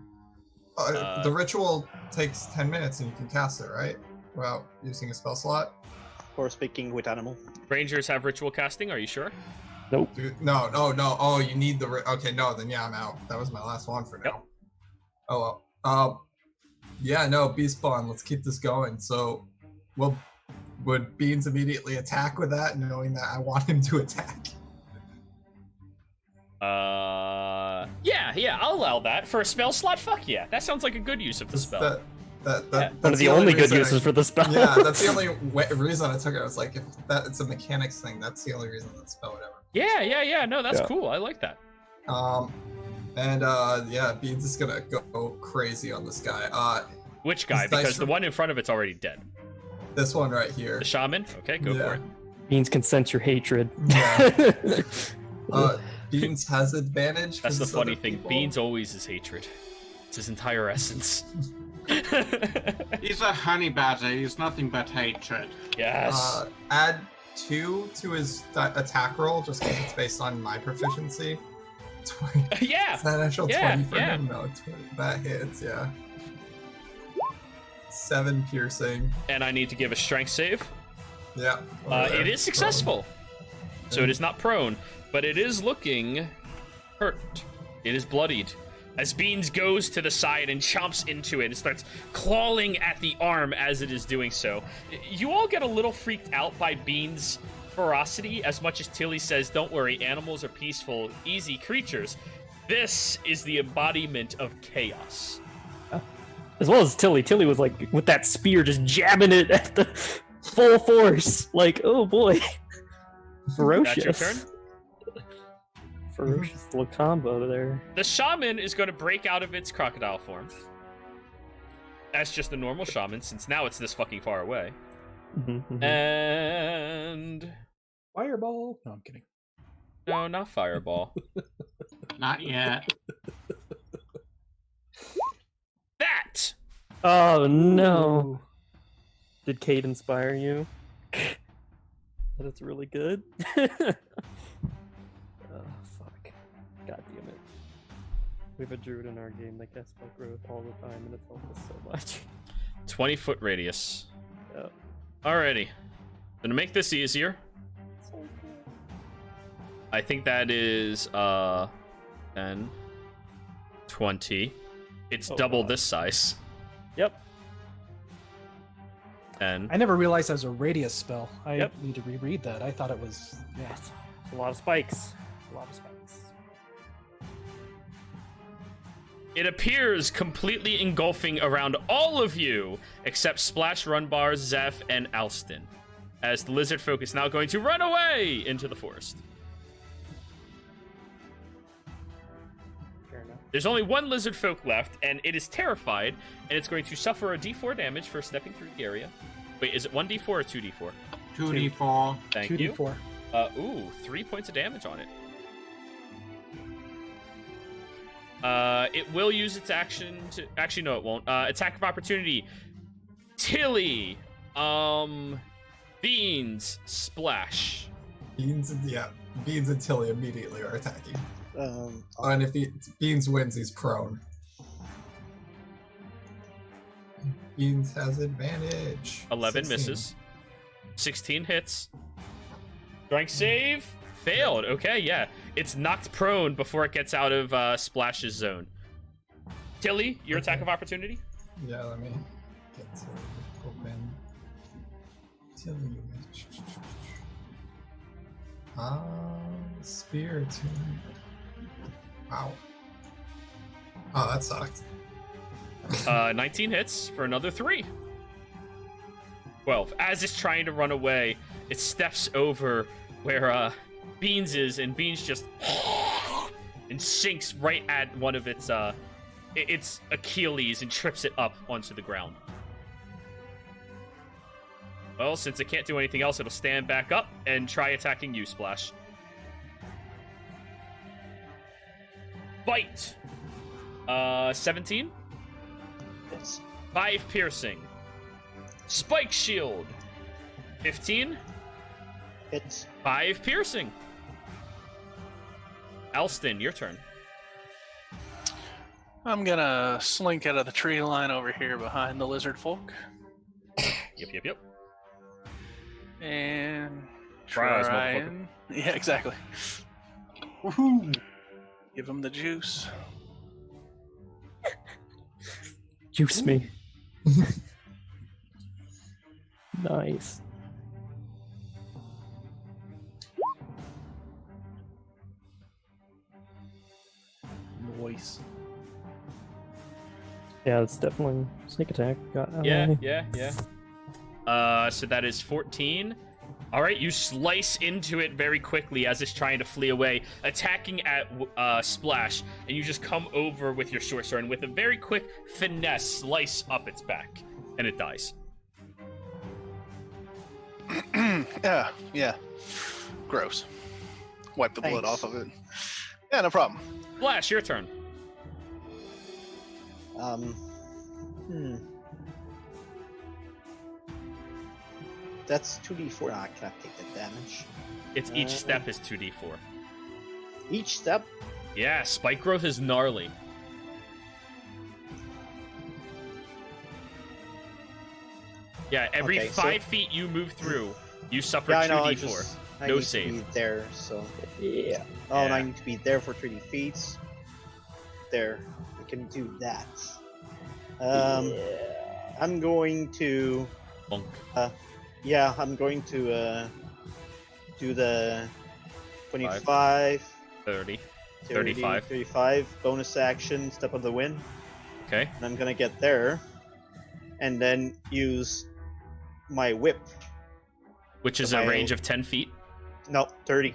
The ritual takes 10 minutes and you can cast it, right? Without using a spell slot? Or speaking with animal. Rangers have ritual casting, are you sure? Nope. Dude, no. Oh, you need the... Okay, no, then yeah, I'm out. That was my last one for now. Yep. Oh, well. Yeah, no, Beast Bond, let's keep this going. So, would Beans immediately attack with that, knowing that I want him to attack? Yeah, I'll allow that. For a spell slot, fuck yeah. That sounds like a good use of the spell. That, Yeah. that's One of the only only good reason uses for the spell. Yeah, that's the only reason I took it. I was like, if it's a mechanics thing, that's the only reason that spell would ever. Yeah, no, that's Yeah. cool. I like that. Yeah, Beans is gonna go crazy on this guy. Which guy? This dice Because the roll- one in front of it's already dead. This one right here. The shaman? Okay, go Yeah. for it. Beans can sense your hatred. Yeah. Beans has advantage. That's the 'cause funny other thing. people- Beans always is hatred. It's his entire essence. He's a honey badger, he's nothing but hatred. Yes. Add 2 to his attack roll just because it's based on my proficiency. 20. Yeah. Is that an actual Yeah, 20 for yeah. him? No, 20. That hits, yeah. 7 piercing. And I need to give a strength save. Yeah. It is successful. So it is not prone, but it is looking hurt. It is bloodied. As Beans goes to the side and chomps into it and starts clawing at the arm as it is doing so. You all get a little freaked out by Beans' ferocity, as much as Tilly says, don't worry, animals are peaceful, easy creatures. This is the embodiment of chaos. As well as Tilly. Tilly was like with that spear just jabbing it at the full force. Like, oh boy. Ferocious. That's your turn? Ferocious little combo there. The shaman is going to break out of its crocodile form. That's just a normal shaman, since now it's this fucking far away. And... Fireball. No, I'm kidding. No, not fireball. Not yet. That! Oh no. Did Kate inspire you? That it's really good? Oh fuck. God damn it. We have a druid in our game that casts spell growth all the time and it's helped us so much. 20-foot radius. Yep. Alrighty. So to make this easier, I think that is 10, 20. It's double this size. Yep. And I never realized that was a radius spell. I Yep. need to reread that. I thought it was. Yeah. It's a lot of spikes. A lot of spikes. it appears completely engulfing around all of you, except Splash, Runbar, Zeph, and Alston, as the lizard folk is now going to run away into the forest. Fair enough. There's only one lizard folk left, and it is terrified, and it's going to suffer a d4 damage for stepping through the area. Wait, is it 1d4 or 2d4? 2d4. Thank 2d4. you. 3 points of damage on it. It will use its action to... Actually, no, it won't. Attack of opportunity. Tilly. Beans. Splash. Beans and Tilly immediately are attacking. Um, And if Beans wins, he's prone. Beans has advantage. 11 16. misses. 16 hits. Strength save. Failed. Okay, yeah. It's knocked prone before it gets out of Splash's zone. Tilly, your Okay. attack of opportunity? Yeah, let me get to open. Tilly. Spear to. Wow. Oh, that sucked. 19 hits for another 3. 12. As it's trying to run away, it steps over where Beans is, and Beans just and sinks right at one of its Achilles and trips it up onto the ground. Well, since it can't do anything else, it'll stand back up and try attacking you, Splash. Bite. 17. yes. 5 piercing. Spike shield. 15. Hits. 5 piercing. Alston, your turn. I'm gonna slink out of the tree line over here behind the lizard folk Yep. and Surprise, try motherfucker. and yeah, exactly. Woohoo! Give him the juice. Juice me. Nice. Noise. Yeah, it's definitely sneak attack. Got Yeah. So that is 14. All right, you slice into it very quickly as it's trying to flee away, attacking at Splash, and you just come over with your short sword and with a very quick finesse slice up its back, and it dies. Yeah. Gross. Wipe the blood Thanks. off of it. Yeah, no problem. Splash, your turn. That's 2d4. I can't take the damage. It's each step is 2d4. Each step? Yeah, spike growth is gnarly. Yeah, every Okay, so- 5 feet you move through, you suffer Yeah, I know. 2d4. I No need save. to be there, so. Yeah. Oh, and I Yeah. need to be there for 3d feet. There. I can do that. I'm going to. Bonk. Yeah, I'm going to do the 25, 30. 30, 35. 35 bonus action, step of the wind, Okay. and I'm gonna get there, and then use my whip. Which is So a my- range of 10 feet. No, 30.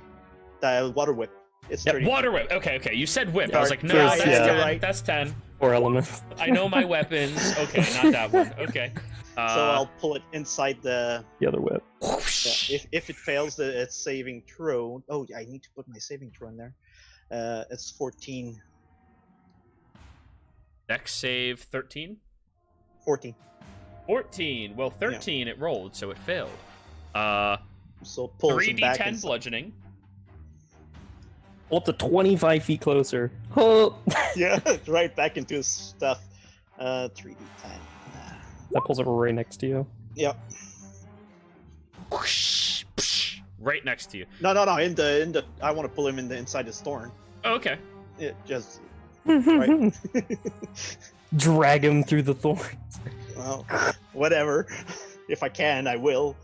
The water whip. It's 30. Water whip. Okay. You said whip. I was like, no, Sorry, that's yeah. 10. Right. That's 10. 4 elements. I know my weapons. Okay, not that one. Okay. So I'll pull it inside the. The other whip. Whoosh. If it fails its saving throw. Oh, I need to put my saving throw in there. It's 14. Dex save 13. 14. 14. Well, 13 it rolled, so it failed. So pulls it back 3d10 inside. bludgeoning. Up to 25 feet closer. Oh! Yeah, right back into his stuff. 3d10. That pulls it right next to you. Yep. Whoosh. right next to you. No. In the. I want to pull him inside the storm. Oh, okay. It just. Right. Drag him through the thorns. Well, whatever. If I can, I will.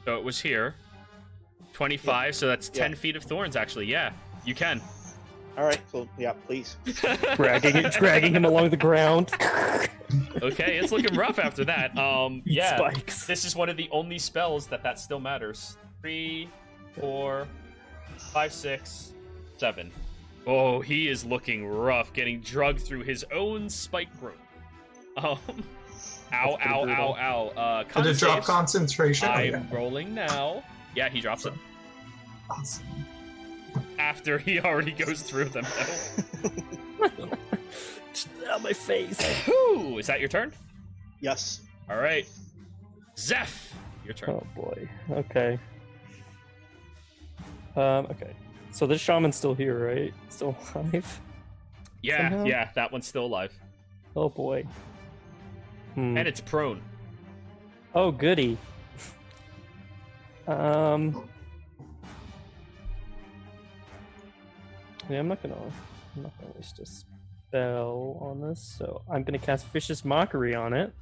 So it was here. 25, Yeah. so that's 10 Yeah. feet of thorns, actually. Yeah, you can. All right. So yeah, please. dragging him along the ground. Okay, it's looking rough after that. Yeah, Spikes. this is one of the only spells that still matters. 3, 4, 5, 6, 7. Oh, he is looking rough, getting drugged through his own spike growth. Ow, ow, ow, ow. Did it drop saves. concentration? Oh, I'm yeah. rolling now. Yeah, he drops it. Awesome. After he already goes through them, though. On my face. Whew, is that your turn? Yes. All right. Zeph, your turn. Oh boy. Okay. Okay. So this shaman's still here, right? Still alive? Yeah, somehow? yeah, that one's still alive. Oh boy. Hmm. And it's prone. Oh goody. Yeah, I'm not gonna waste a spell on this, so I'm gonna cast Vicious Mockery on it.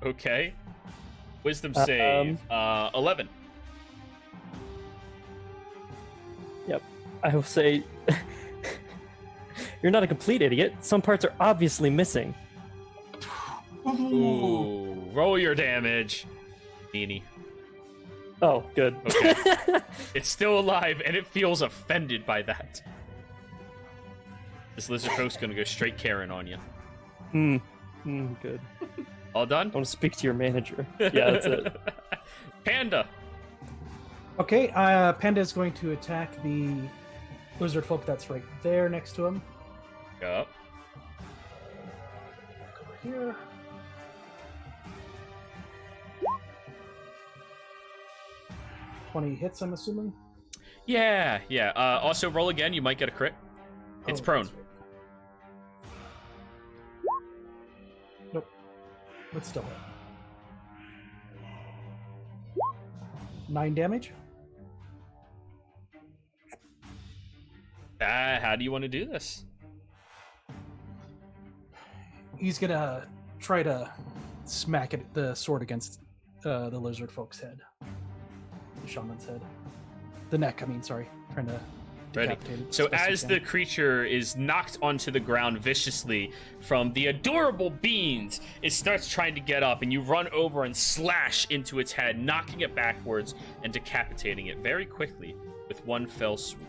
Okay. Wisdom save. 11. Yep. I will say you're not a complete idiot. Some parts are obviously missing. Ooh. Roll your damage. Meanie. Oh, good. Okay. It's still alive, and it feels offended by that. This lizard folk's gonna go straight Karen on you. Good. All done? I want to speak to your manager. Yeah, that's it. Panda. Okay, Panda is going to attack the lizard folk that's right there next to him. Yup. Over here. Hits, I'm assuming. Yeah, yeah. Also, roll again. You might get a crit. It's Oh, prone. that's right. Nope. But still hit. 9 damage. How do you want to do this? He's gonna try to smack the sword against the lizard folk's head. The shaman's head. The neck, I mean, sorry. Trying to Ready. decapitate it. So as best he as can. the creature is knocked onto the ground viciously from the adorable beans, it starts trying to get up, and you run over and slash into its head, knocking it backwards and decapitating it very quickly with one fell swoop.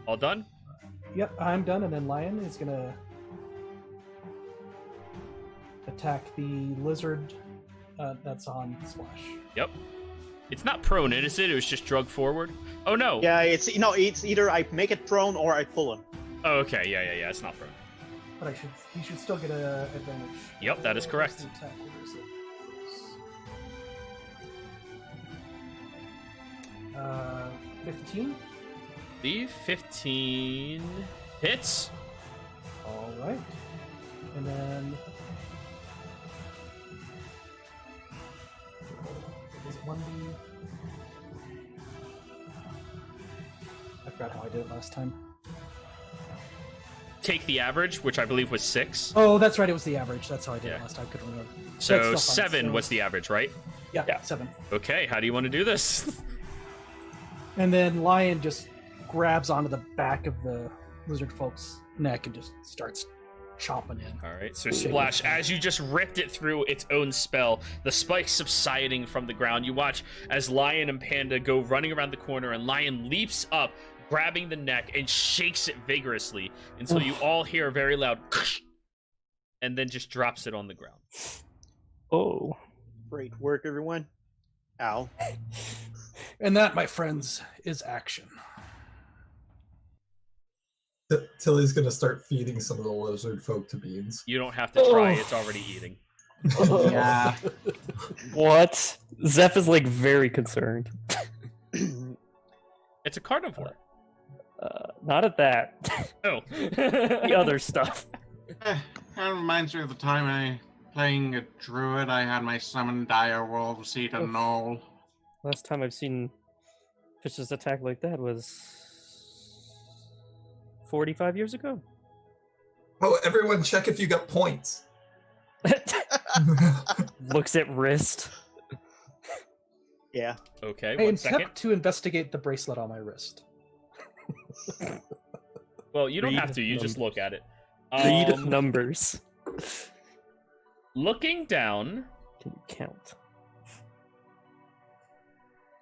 All done? Yep, I'm done, and then Lion is gonna attack the lizard that's on Splash. Yep. It's not prone, is it? It was just drugged forward. Oh no. Yeah, it's either I make it prone or I pull him. Oh, okay. Yeah. It's not prone. But he should still get an advantage. Yep, that is correct. Where's the attack? Where is it? 15. The 15 hits. All right. And then is it 1d? I forgot how I did it last time. Take the average, which I believe was 6. Oh, that's right. It was the average. That's how I did Yeah. it last time. I couldn't remember. So That's still fine, 7 so- was the average, right? Yeah, 7. Okay, how do you want to do this? And then Lion just grabs onto the back of the lizard folk's neck and just starts chomping in. All right, so Splash, as you just ripped it through its own spell, the spikes subsiding from the ground, you watch as Lion and Panda go running around the corner, and Lion leaps up, grabbing the neck, and shakes it vigorously until you all hear a very loud and then just drops it on the ground. Oh. Great work, everyone. Ow. And that, my friends, is action. Tilly's gonna start feeding some of the lizard folk to beans. You don't have to try, it's already eating. Yeah. What? Zeph is like very concerned. It's a carnivore. Not at that. Oh. The other stuff. That reminds me of the time playing a druid, I had my summon dire wolves eat a Oof. knoll. Last time I've seen fishes attack like that was 45 years ago. Oh, everyone check if you got points. Looks at wrist. Yeah. Okay, I one second. attempt to investigate the bracelet on my wrist. Well, you don't Read have to. You just numbers. look at it. Read numbers. Looking down, Can you count?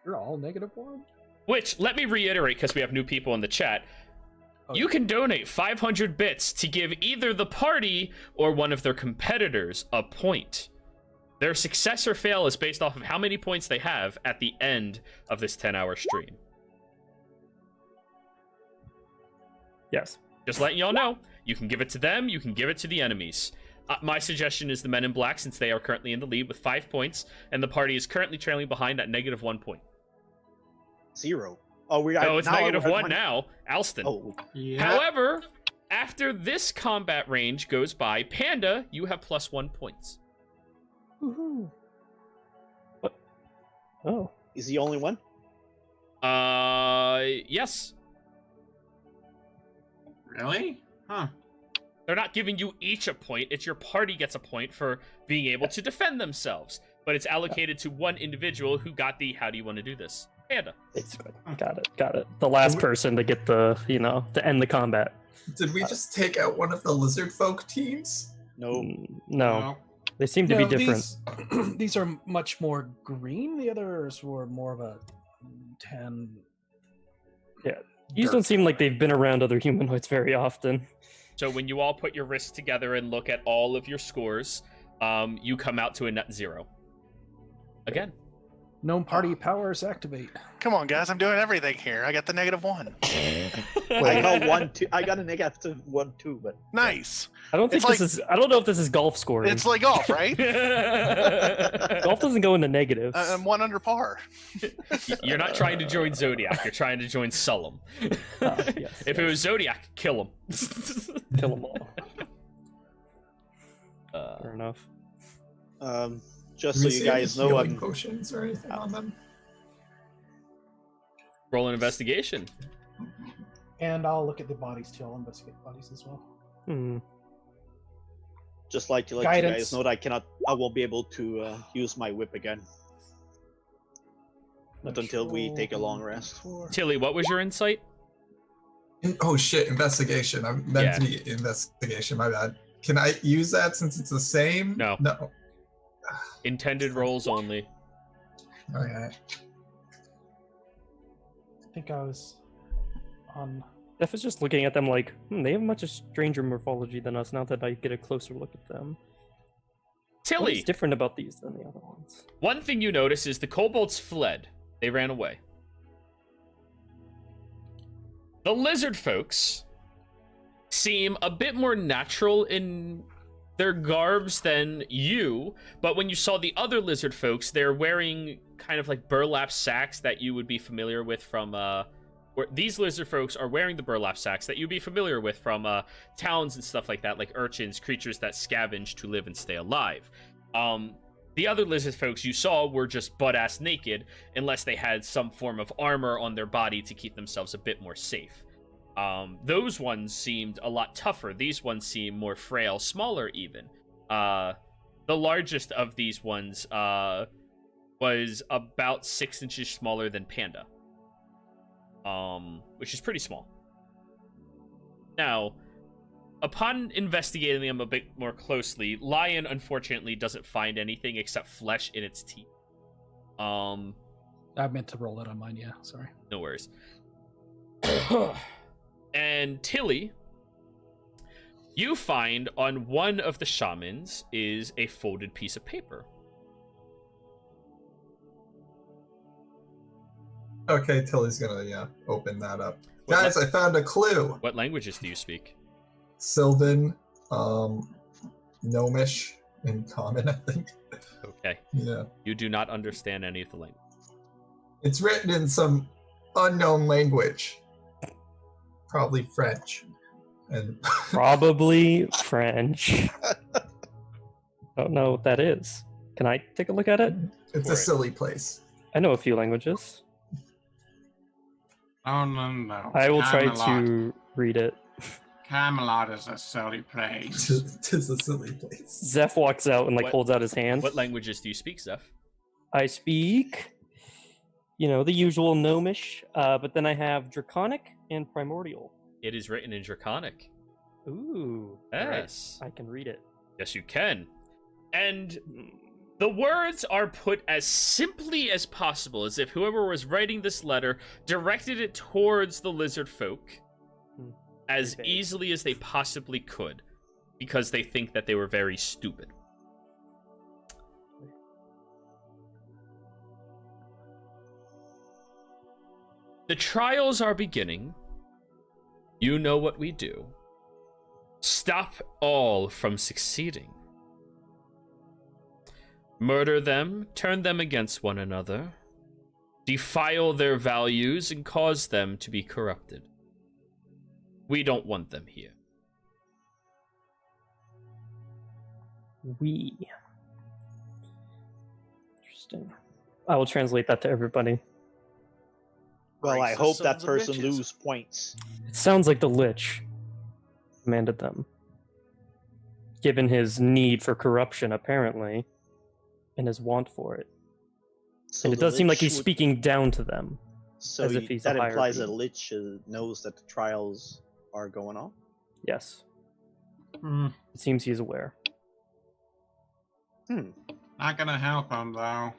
You're all -1. which, let me reiterate because we have new people in the chat. Oh, You can donate 500 bits to give either the party or one of their competitors a point. Their success or fail is based off of how many points they have at the end of this 10-hour stream. Yes. Just letting y'all know, you can give it to them, you can give it to the enemies. My suggestion is the Men in Black, since they are currently in the lead with 5 points, and the party is currently trailing behind at -1 point. 0. Oh, No, it's now I -1 one- now. Alston. Oh, Yeah. However, after this combat range goes by, Panda, you have +1 points. Woohoo. What? Oh. is the only one? Yes. Really? Huh. They're not giving you each a point. It's your party gets a point for being able to defend themselves. But it's allocated to one individual who got the how do you want to do this? Panda. It's good. Got it. The last person to get the, to end the combat. Did we just take out one of the lizard folk teams? No. No. They seem to be different. These are much more green. The others were more of a tan. These don't seem like they've been around other humanoids very often. So when you all put your wrists together and look at all of your scores, you come out to a net 0. Again. Gnome party powers activate. Come on, guys. I'm doing everything here. I got the -1. I got 1, 2. I got a -1, 2, but Nice. I don't think It's this is. I don't know if this is golf scoring. It's like golf, right? Golf doesn't go into negatives. I'm 1 under par. You're not trying to join Zodiac. You're trying to join Sullum. Yes, If it was Zodiac, kill him. Kill them all. Fair enough. just Do so we you see guys any know, healing potions or anything on them? Roll an investigation. And I'll look at the bodies too. I'll investigate bodies as well. just like to let you Guidance. guys know that I won't be able to use my whip again. Not until we take a long rest. Tilly, what was your insight? Oh shit, investigation. I meant to be investigation, my bad. Can I use that since it's the same? No. No. Intended rolls only. Okay. I think I was on. Steph is just looking at them like, they have much stranger morphology than us. Now that I get a closer look at them. What Tilly, is different about these than the other ones? one thing you notice is the kobolds fled. They ran away. The lizard folks seem a bit more natural in their garbs than you, but when you saw the other lizard folks, they're wearing kind of like burlap sacks that you would be familiar with from these lizard folks are wearing the burlap sacks that you'd be familiar with from towns and stuff like that, like urchins, creatures that scavenge to live and stay alive. The other lizard folks you saw were just butt-ass naked, unless they had some form of armor on their body to keep themselves a bit more safe. Those ones seemed a lot tougher. These ones seem more frail, smaller even. The largest of these ones was about 6 inches smaller than Panda. Which is pretty small. Now, upon investigating them a bit more closely, Lion unfortunately doesn't find anything except flesh in its teeth. I meant to roll it on mine. Yeah, sorry. No worries. And Tilly, you find on one of the shamans is a folded piece of paper. Okay, Tilly's gonna open that up. Guys, I found a clue. What languages do you speak? Sylvan, Gnomish, and Common, I think. Okay. Yeah. You do not understand any of the language. It's written in some unknown language. Probably French. And Probably French. Don't know what that is. Can I take a look at it? it's For a it. silly place. I know a few languages. Oh, no. I will try Camelot. to read it. Camelot is a silly place. It's a silly place. Zeph walks out and like What- holds out his hand. What languages do you speak, Zeph? I speak, the usual Gnomish, but then I have Draconic and Primordial. It is written in Draconic. Ooh. alright, Yes. I can read it. Yes, you can. And the words are put as simply as possible, as if whoever was writing this letter directed it towards the lizard folk Hmm. as Very vague. easily as they possibly could, because they think that they were very stupid. The trials are beginning. You know what we do. Stop all from succeeding. Murder them, turn them against one another, defile their values, and cause them to be corrupted. We don't want them here. We. Interesting. I will translate that to everybody. Well, I Racist hope that sons of person bitches. lose points. It sounds like the Lich commanded them. Given his need for corruption, apparently, and his want for it. So And it the does seem like Lich he's would- speaking down to them. So as if he's a that higher implies that being. Lich knows that the trials are going on. Yes. Hmm. It seems he's aware. Not gonna help him, though.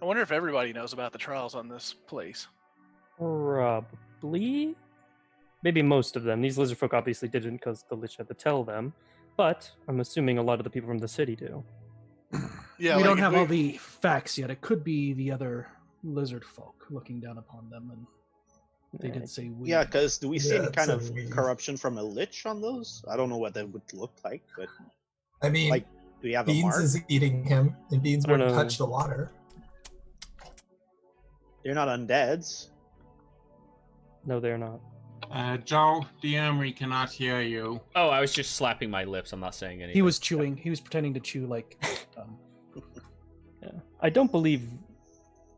I wonder if everybody knows about the trials on this place. Probably. Maybe most of them. These lizard folk obviously didn't because the Lich had to tell them. But I'm assuming a lot of the people from the city do. Yeah, we like, don't if have all the facts yet. It could be the other lizard folk looking down upon them, and they Eh, did say we. Yeah, because do we see Yeah, any kind so of we- corruption from a Lich on those? I don't know what that would look like, but I mean, like, do we have a Beans mark? is eating him, and Beans I don't wouldn't know. touch the water. They're not undeads. No, they're not. Joe, DM, we cannot hear you. Oh, I was just slapping my lips. I'm not saying anything. He was chewing. He was pretending to chew like. Yeah. I don't believe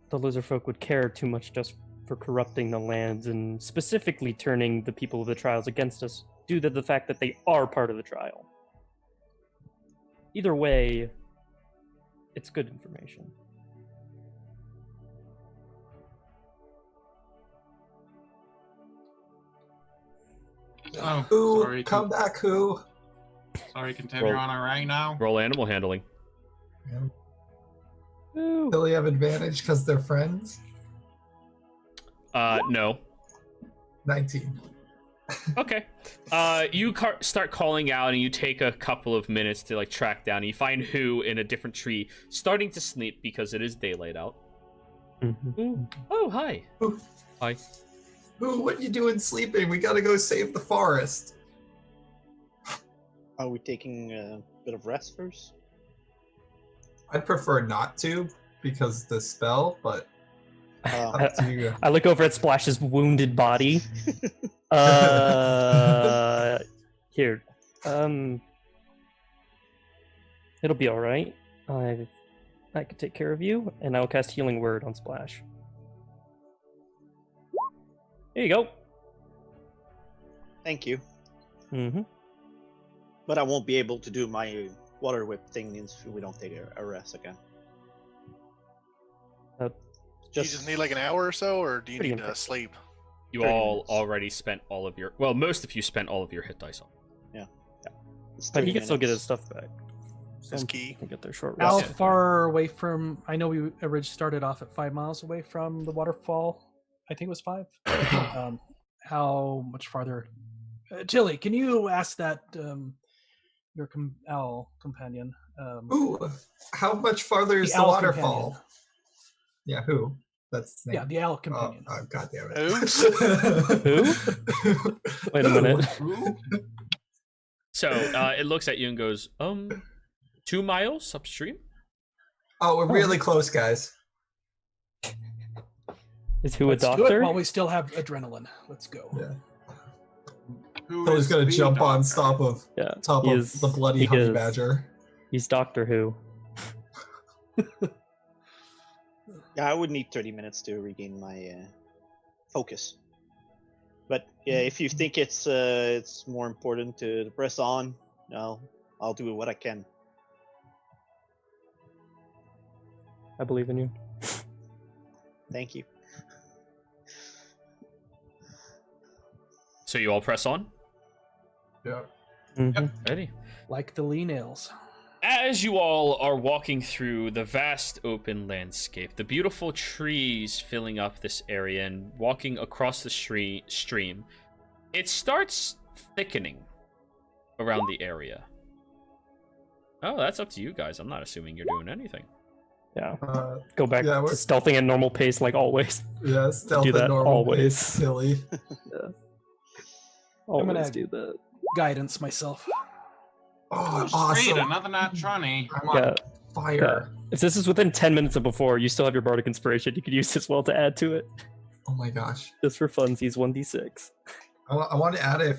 the lizard folk would care too much just for corrupting the lands and specifically turning the people of the trials against us due to the fact that they are part of the trial. Either way, it's good information. Oh, Who? sorry. Come back, who? Sorry, continue Roll. on right now. Roll animal handling. Ooh. Billy have advantage because they're friends. No. 19. Okay. You start calling out, and you take a couple of minutes to like track down. And you find Who in a different tree, starting to sleep because it is daylight out. Mhm. Ooh. Oh, hi. Who? Hi. Who? What you doing sleeping? We gotta go save the forest. Are we taking a bit of rest first? I'd prefer not to because the spell, but up to you. I look over at Splash's wounded body. Here. It'll be all right. I can take care of you, and I'll cast Healing Word on Splash. Here you go. Thank you. Mm-hmm. But I won't be able to do my water whip thing if we don't take a rest again. Do you just need like an hour or so, or do you Pretty need to impressive. sleep? You 30 all minutes. already spent all of your. Well, most of you spent all of your hit dice on. It's But he 30 can still get his minutes. stuff back. His key. Can get their short How rest. far away from? I know we originally started off at 5 miles away from the waterfall. I think it was 5. How much farther? Tilly, can you ask that your owl companion? Ooh, how much farther is the owl waterfall? companion. Yeah, who? That's his name. Yeah, the owl Oh, companion. God damn it. Who? Wait a minute. So it looks at you and goes, 2 miles upstream. Oh, we're really close, guys. Is who Let's a do it doctor? while we still have adrenaline. Let's go. Yeah. Who Tilly's is gonna the jump on doctor? top of Yeah. top he of is- the bloody he honey is- badger. He's Doctor Who. Yeah, I would need 30 minutes to regain my focus. But yeah, if you think it's more important to press on, no, I'll do what I can. I believe in you. Thank you. So you all press on? Yeah. Mhm. Ready. Like the Lee nails. As you all are walking through the vast open landscape, the beautiful trees filling up this area and walking across the stream, it starts thickening around the area. Oh, that's up to you guys. I'm not assuming you're doing anything. Yeah. Uh, Go back yeah, to we're- stealthing at normal pace like always. yeah, stealth Do that and normal always. pace, Tilly. Always gonna- do that. Guidance myself. Oh, Straight, awesome! another nat 20. I'm on Yeah. fire. If this is within 10 minutes of before, you still have your Bardic Inspiration. You could use as well to add to it. Oh my gosh. Just for funsies, 1d6. I want to add it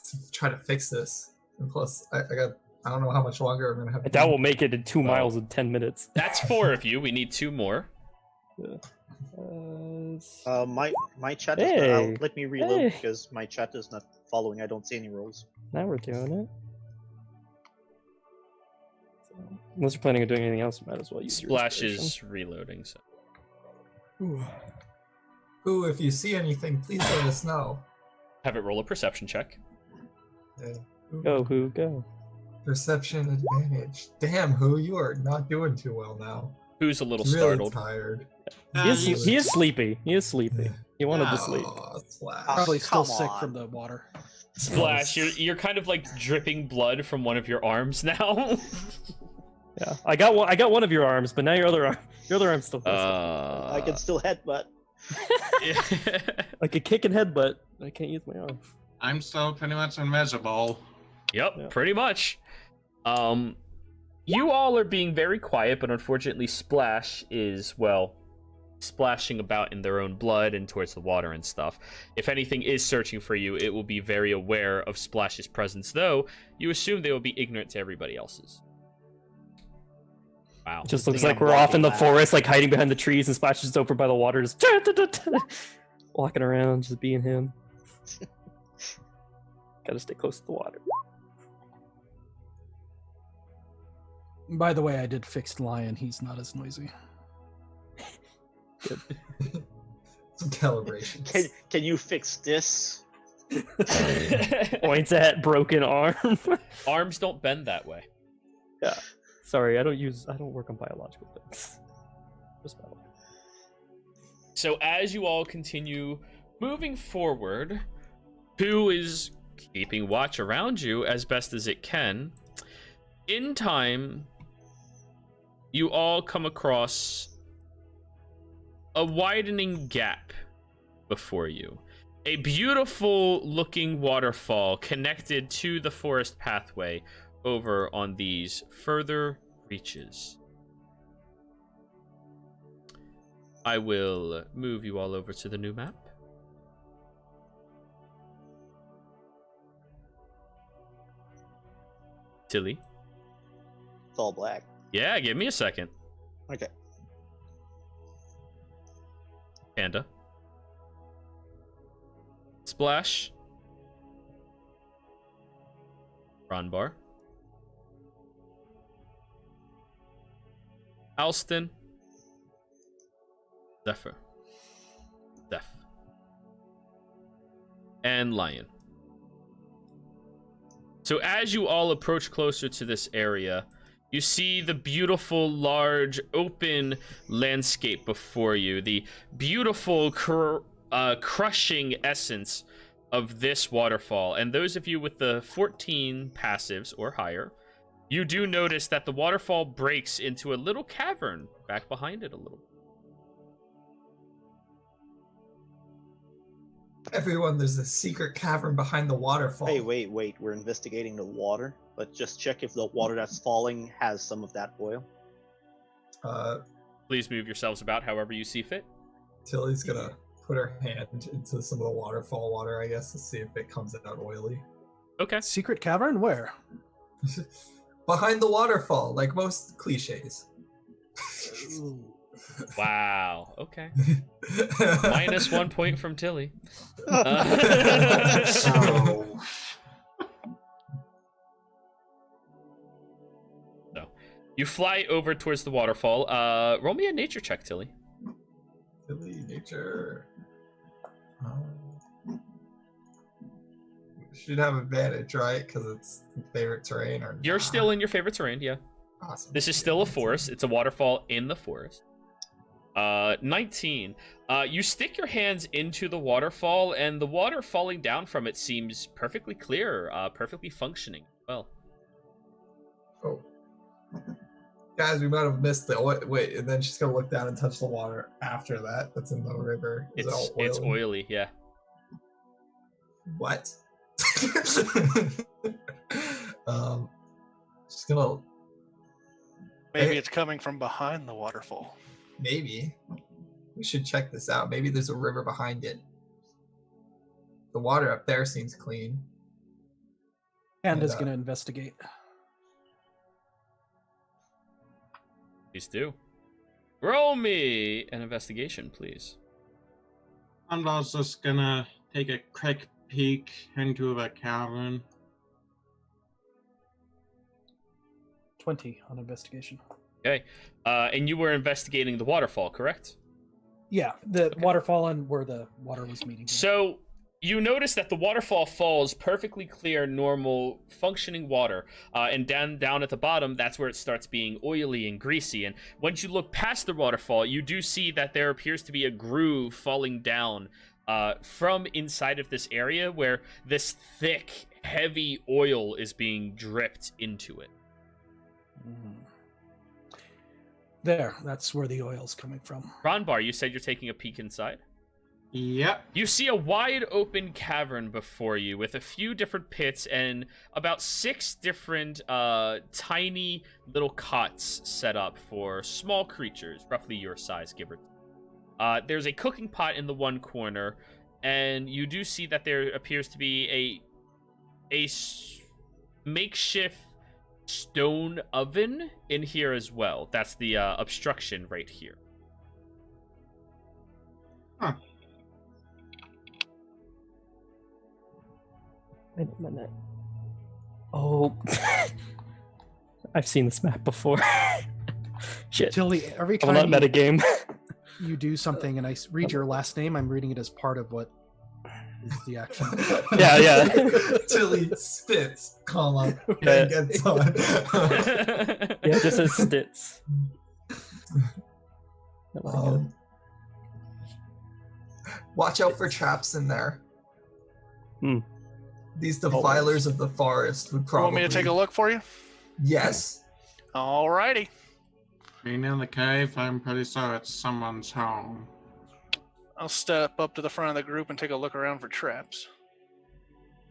to try to fix this. And plus, I don't know how much longer I'm gonna have. That will make it in 2 Oh. miles in 10 minutes. That's 4 of you. We need 2 more. My chat is Hey. not. Let me reload Hey. because my chat is not following. I don't see any rolls. Now we're doing it. So, unless you're planning on doing anything else, you might as well use your Splash inspiration. is reloading. So. Ooh, if you see anything, please let us know. Have it roll a perception check. Yeah. Ooh, Go, who, go. Perception advantage. Damn, who you are not doing too well now. Who's a little Really startled? tired. He is sleepy. He is sleepy. He wanted to sleep. Oh, Splash. Probably still come sick on. from the water. Splash, you're kind of like dripping blood from one of your arms now. Yeah, I got one of your arms, but now your other arm's still. I can still headbutt. I could kick and headbutt. I can't use my arm. I'm still pretty much invisible. Yep, Yeah. pretty much. You all are being very quiet, but unfortunately Splash is, well, splashing about in their own blood and towards the water and stuff. If anything is searching for you, it will be very aware of Splash's presence, though you assume they will be ignorant to everybody else's. Wow. It just Good looks thing like I'm we're off in the walking back. forest, like hiding behind the trees, and Splash is over by the water, just walking around, just being him. Gotta stay close to the water. By the way, I did fix Lion. He's not as noisy. Some calibrations. Can you fix this? Points at broken arm. Arms don't bend that way. Sorry, I don't work on biological things. Just biological. So as you all continue moving forward, who is keeping watch around you as best as it can, in time, you all come across a widening gap before you. A beautiful looking waterfall connected to the forest pathway over on these further reaches. I will move you all over to the new map. Tilly. It's all black. Yeah, give me a second. Okay. Panda. Splash. Ronbar. Alston. Zephyr. Zeph. And Lion. So as you all approach closer to this area, you see the beautiful, large, open landscape before you. The beautiful, crushing essence of this waterfall. And those of you with the 14 passives or higher, you do notice that the waterfall breaks into a little cavern back behind it a little. Everyone, there's a secret cavern behind the waterfall. Hey, wait. We're investigating the water. Let's just check if the water that's falling has some of that oil. Please move yourselves about however you see fit. Tilly's gonna put her hand into some of the waterfall water, I guess, to see if it comes out oily. Okay. Secret cavern? Where? Behind the waterfall, like most cliches. Wow. Okay. Minus 1 point from Tilly. So, So, you fly over towards the waterfall. Roll me a nature check, Tilly. Tilly, nature. Should have advantage, right? Because it's favorite terrain, or You're nah? still in your favorite terrain, yeah. Awesome. This is still a forest. It's a waterfall in the forest. 19. You stick your hands into the waterfall, and the water falling down from it seems perfectly clear, perfectly functioning. Well, Oh, guys, we might have missed the wait, and then she's gonna look down and touch the water after that. That's in the river. Is it all it's oily? oily, yeah. What? She's gonna Maybe Hey. it's coming from behind the waterfall. maybe. We should check this out. Maybe there's a river behind it. The water up there seems clean. Panda's And, gonna investigate. Please do. Roll me an investigation, please. I'm just gonna take a quick peek into the cavern. 20 on investigation. Okay. And you were investigating the waterfall, correct? Yeah, the waterfall and where the water was meeting. So you notice that the waterfall falls perfectly clear, normal, functioning water, and down at the bottom, that's where it starts being oily and greasy. And once you look past the waterfall, you do see that there appears to be a groove falling down from inside of this area, where this thick, heavy oil is being dripped into it. There, that's where the oil's coming from. Ronbar, you said you're taking a peek inside? Yep. You see a wide open cavern before you with a few different pits and about 6 different tiny little cots set up for small creatures, roughly your size, give or take. There's a cooking pot in the one corner, and you do see that there appears to be a makeshift stone oven in here as well. That's the obstruction right here. Huh. Wait a minute. Oh, I've seen this map before. Shit. Tilly, every I'm time not metagame. you do something and I read your last name, I'm reading it as part of what is the action. Yeah. Tilly spits, comma, Yeah. and gets on. Yeah, it just says stits. Watch out for traps in there. Hmm. These defilers of the forest would You probably. want me to take a look for you? Yes. Alrighty. Being in the cave, I'm pretty sure it's someone's home. I'll step up to the front of the group and take a look around for traps.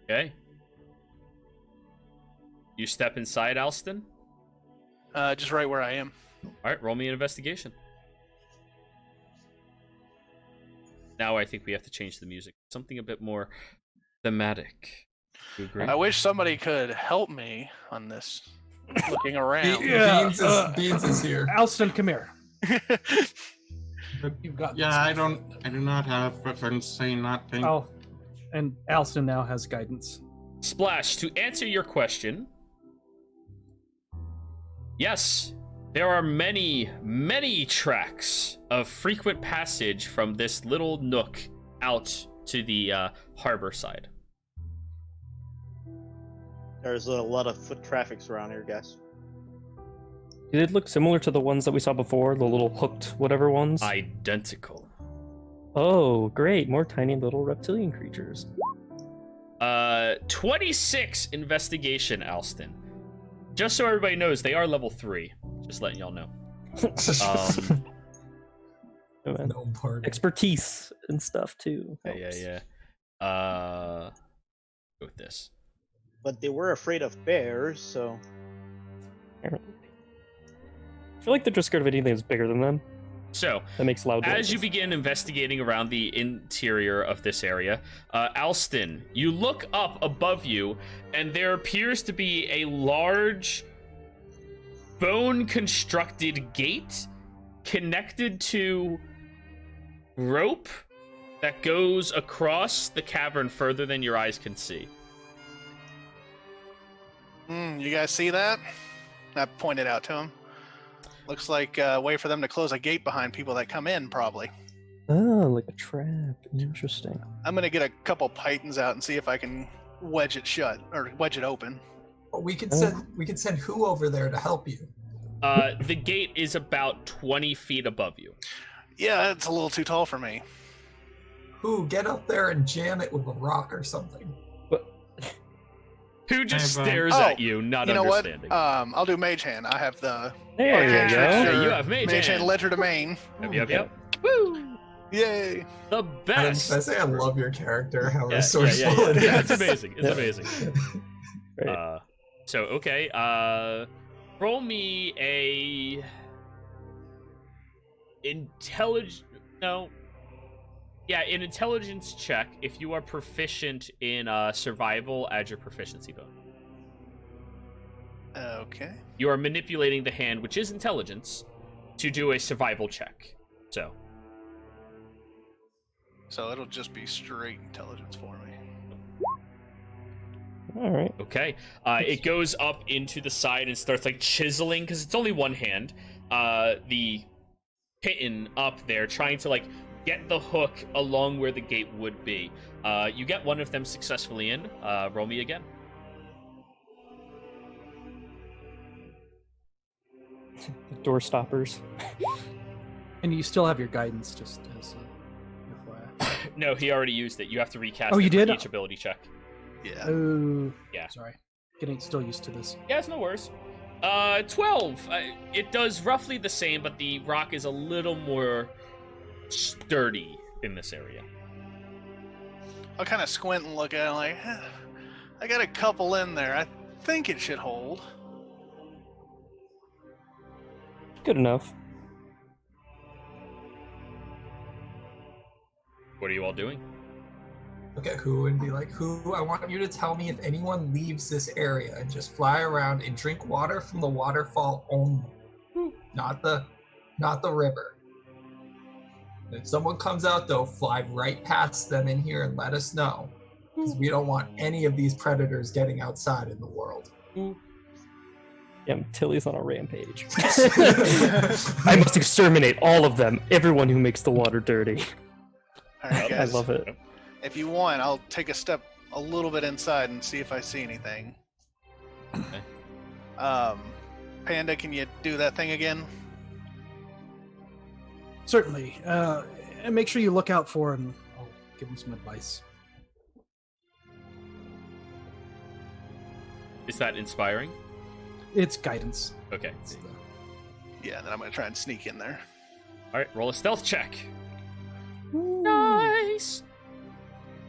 Okay. You step inside, Alston? Just right where I am. All right, roll me an investigation. Now I think we have to change the music. Something a bit more thematic. You agree? I wish somebody could help me on this. Looking around. Yeah, Beans is here. Alston, come here. You've got this, Yeah, my I do not have preference saying nothing. Oh, and Alston now has guidance. Splash, to answer your question, yes, there are many, many tracks of frequent passage from this little nook out to the harbor side. There's a lot of foot traffics around here, guys. Did it look similar to the ones that we saw before? The little hooked whatever ones? Identical. Oh, great. More tiny little reptilian creatures. 26 investigation, Alston. Just so everybody knows, they are level 3. Just letting y'all know. Oh, man. No part. Expertise and stuff, too. Yeah. Go with this. But they were afraid of bears, so Apparently. I feel like they're just scared of anything that's bigger than them. So, That makes loud noises. as you begin investigating around the interior of this area, Alston, you look up above you, and there appears to be a large bone-constructed gate connected to rope that goes across the cavern further than your eyes can see. You guys see that? I pointed out to him. Looks like a way for them to close a gate behind people that come in, probably. Oh, like a trap. Interesting. I'm gonna get a couple pythons out and see if I can wedge it shut or wedge it open. We could send who over there to help you? The gate is about 20 feet above you. Yeah, it's a little too tall for me. Who, get up there and jam it with a rock or something. Who just Hey, Brian. stares Oh, at you, not You know what? understanding. I'll do Mage Hand. I have the There you Arcane go. Trickster, Yeah, you have Mage Hand. Ledger Domain. Yep. Woo! Yay! The I best. say I love your character, how Yeah, resourceful yeah. it is. Yeah, it's amazing. It's amazing. Right. So okay, roll me a an intelligence check if you are proficient in survival. Add your proficiency bonus. Okay. You are manipulating the hand, which is intelligence, to do a survival check. So So it'll just be straight intelligence for me. All right. okay, it goes up into the side and starts like chiseling because it's only one hand. The kitten up there trying to like get the hook along where the gate would be. You get one of them successfully in. Roll me again. Door stoppers. And you still have your guidance, just as a FYI. No, he already used it. You have to recast Oh, it you for did? each ability check. Yeah. Oh, Yeah. Sorry, getting still used to this. Yeah, it's no worse. 12. It does roughly the same, but the rock is a little more sturdy in this area. I'll kind of squint and look at it like, I got a couple in there. I think it should hold. Good enough. What are you all doing? Look at who and be like, who, I want you to tell me if anyone leaves this area and just fly around and drink water from the waterfall only. Not the river. If someone comes out though, fly right past them in here and let us know. Because we don't want any of these predators getting outside in the world. Yeah, Tilly's on a rampage. I must exterminate all of them. Everyone who makes the water dirty. All right, Yep. I guys. love it. If you want, I'll take a step a little bit inside and see if I see anything. Okay. Panda, can you do that thing again? Certainly. And make sure you look out for him. I'll give him some advice. Is that inspiring? It's guidance. Okay. It's the- Yeah, then I'm gonna try and sneak in there. All right, roll a stealth check. Nice.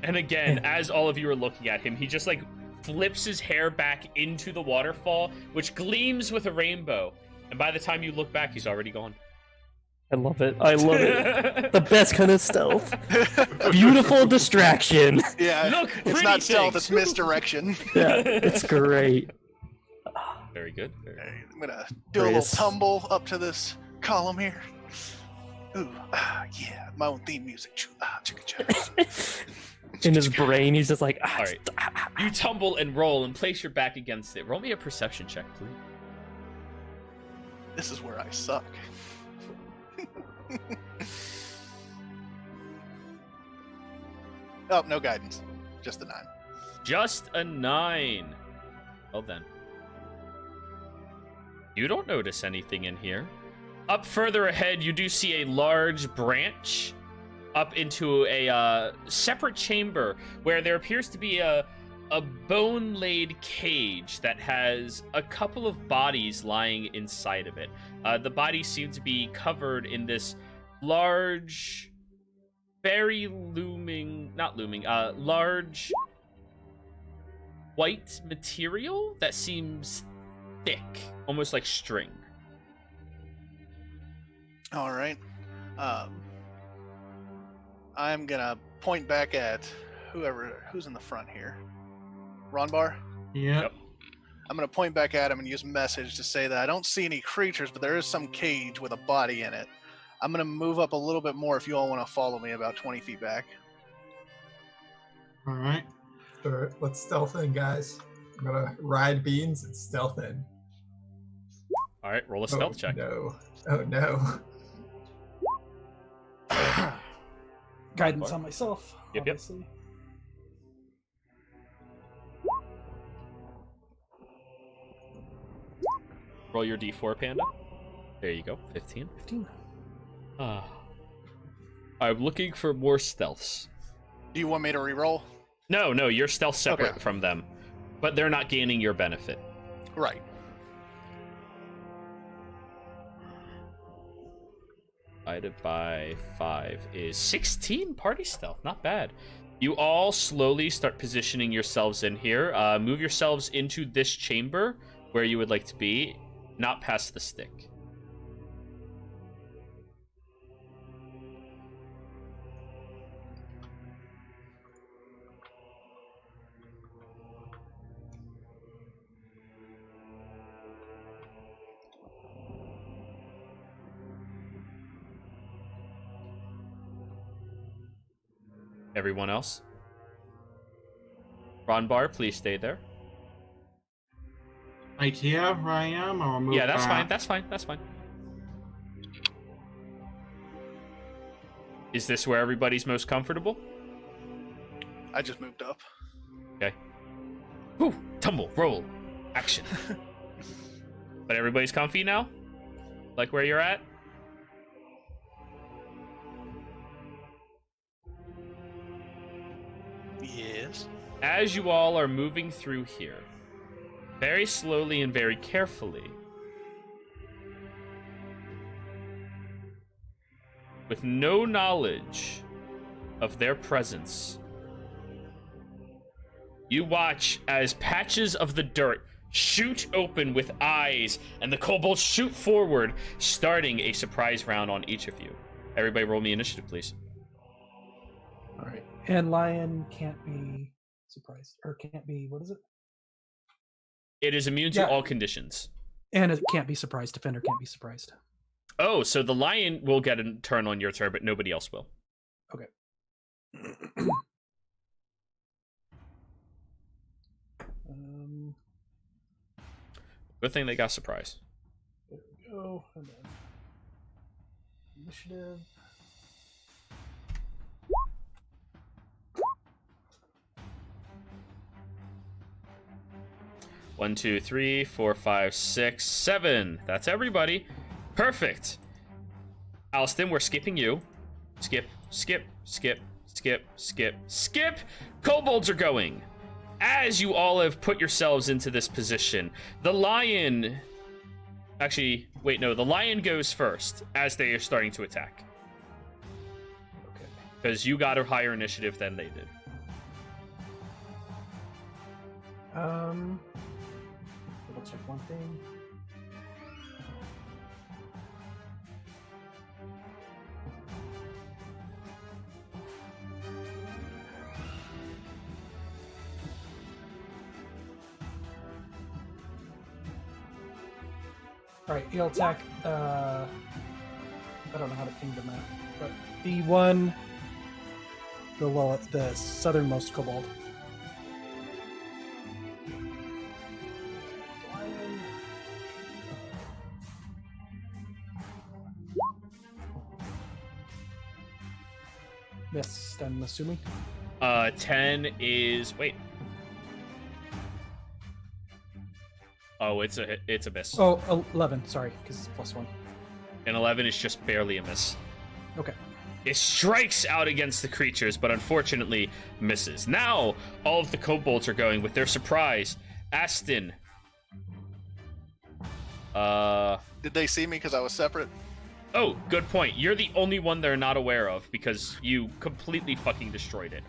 And again, as all of you are looking at him, he just like flips his hair back into the waterfall, which gleams with a rainbow. And by the time you look back, he's already gone. I love it. I love it. The best kind of stealth. Beautiful distraction. Yeah, Look, it's pretty not stealth, things. it's misdirection. Yeah, it's great. Very good. Very good. Alright, I'm gonna do a little Greatest. tumble up to this column here. Ooh, yeah, my own theme music. Chicka chicka. In his brain, he's just like, All right. You tumble and roll and place your back against it. Roll me a perception check, please. This is where I suck. Oh, no guidance. Just a 9. Just a 9. Well then. You don't notice anything in here. Up further ahead, you do see a large branch up into a separate chamber where there appears to be a bone-laid cage that has a couple of bodies lying inside of it. The bodies seem to be covered in this large, very large white material that seems thick, almost like string. All right. I'm gonna point back at who's in the front here. Ronbar? Yep. I'm gonna point back at him and use message to say that I don't see any creatures, but there is some cage with a body in it. I'm gonna move up a little bit more if you all want to follow me about 20 feet back. All right. Sure, let's stealth in, guys. I'm gonna ride beans and stealth in. All right, roll a stealth check. No. Oh no. Guidance on myself. Yep, yep. Obviously. Roll your d4, Panda. There you go, 15. 15. I'm looking for more stealths. Do you want me to re-roll? No, you're stealth separate Okay. from them, but they're not gaining your benefit. Right. Divided by 5 is 16 party stealth. Not bad. You all slowly start positioning yourselves in here. Move yourselves into this chamber where you would like to be, not past the stick. Everyone else? Ronbar, please stay there. Right here, where I am, or move Yeah, that's back? fine. That's fine. Is this where everybody's most comfortable? I just moved up. Okay. Whew, tumble, roll, action. But everybody's comfy now? Like where you're at? Yes. As you all are moving through here, very slowly and very carefully, with no knowledge of their presence, you watch as patches of the dirt shoot open with eyes, and the kobolds shoot forward, starting a surprise round on each of you. Everybody roll me initiative, please. All right. And lion can't be surprised, or can't be. What is it? It is immune to Yeah. all conditions. And it can't be surprised. Defender can't be surprised. Oh, so the lion will get a turn on your turn, but nobody else will. Okay. Good thing they got surprise. There we go. And then initiative. One, 2, 3, 4, 5, 6, 7. That's everybody. Perfect. Alston, we're skipping you. Skip. Kobolds are going. As you all have put yourselves into this position, the lion... Actually, wait, no. The lion goes first as they are starting to attack. Okay. Because you got a higher initiative than they did. Double check one thing. All right, he'll attack. I don't know how to ping the map, but the southernmost kobold. Missed, I'm assuming. 10 is... Wait. Oh, it's a miss. Oh, 11, sorry, because it's +1. And 11 is just barely a miss. Okay. It strikes out against the creatures, but unfortunately misses. Now, all of the kobolds are going with their surprise. Aston. Did they see me because I was separate? Oh, good point. You're the only one they're not aware of because you completely fucking destroyed it.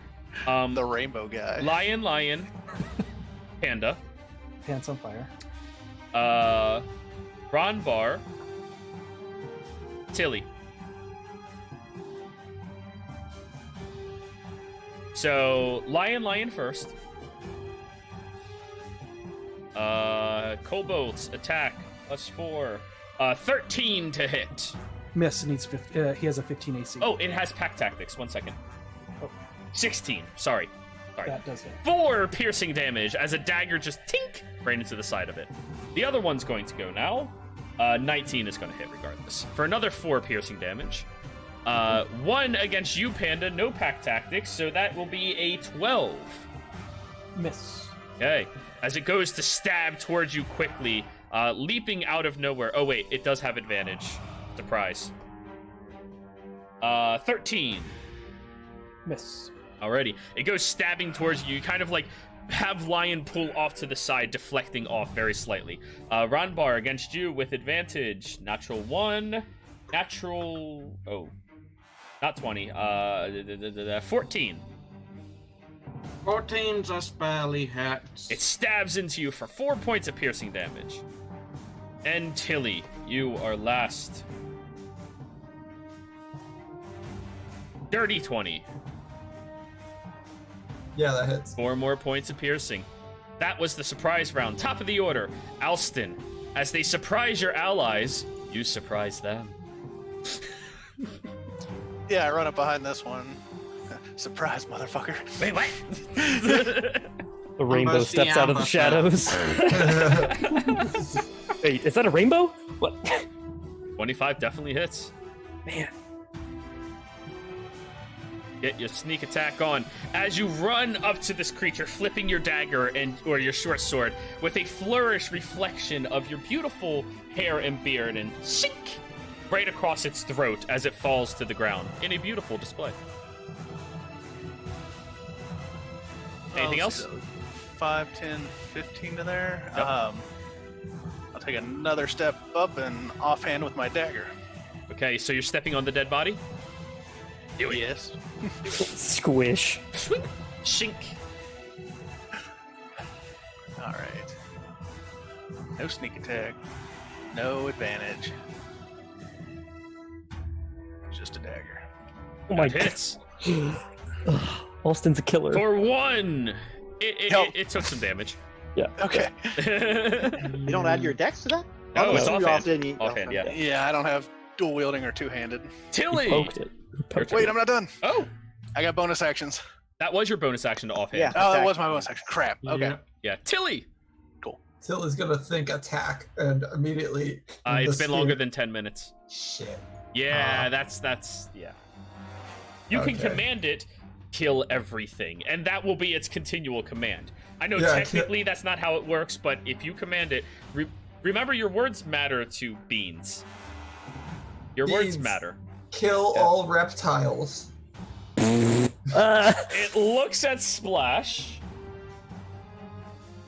The rainbow guy. Lion. Panda. Pants on fire. Ronbar. Tilly. So, lion first. Kobolds attack +4. 13 to hit. Miss needs he has a 15 AC. Oh, it has pack tactics. 1 second. 16. Sorry. That does hit. 4 piercing damage as a dagger just tink right into the side of it. The other one's going to go now. 19 is going to hit regardless. For another 4 piercing damage. 1 against you, Panda. No pack tactics, so that will be a 12. Miss. Okay. As it goes to stab towards you quickly, leaping out of nowhere. Oh, wait. It does have advantage. Surprise. 13. Miss. Alrighty. It goes stabbing towards you. You kind of like have Lion pull off to the side, deflecting off very slightly. Ronbar against you with advantage. Natural 1. Natural... Oh. Not 20. 14. 14 just barely hits. It stabs into you for 4 points of piercing damage. And Tilly, you are last. Dirty 20. Yeah, that hits. 4 more points of piercing. That was the surprise round. Top of the order, Alston. As they surprise your allies, you surprise them. Yeah, I run up behind this one. Surprise, motherfucker. Wait, what? The rainbow Almost the steps out of the shadows. Wait, is that a rainbow? What? 25 definitely hits. Man. Get your sneak attack on as you run up to this creature, flipping your dagger or your short sword with a flourish reflection of your beautiful hair and beard, and shink right across its throat as it falls to the ground in a beautiful display. Anything else? 5, 10, 15 to there. Yep. I'll take another step up and offhand with my dagger. Okay, so you're stepping on the dead body? Do it. Yes. Squish. Swing. Shink. All right. No sneak attack. No advantage. Just a dagger. Oh my That hits. god. Alston's a killer. For 1. Help. It took some damage. Okay. You don't add your dex to that? Oh, it's you offhand. Offhand, yeah. Yeah, I don't have dual wielding or two-handed. Tilly! Poked it. Poked Wait, it. I'm not done. Oh, I got bonus actions. that was your bonus action to offhand. Yeah. Oh, that Attack. was my bonus action. Crap. Okay. Yeah. Yeah. Tilly! Tilly's gonna think attack and immediately. It's the been longer spear- than 10 minutes. Shit. Yeah, that's yeah. You can Okay. command it, kill everything, and that will be its continual command. I know Yeah, technically that's not how it works, but if you command it, remember your words matter to beans. Your words Beans. matter. Kill Yeah. all reptiles. It looks at Splash,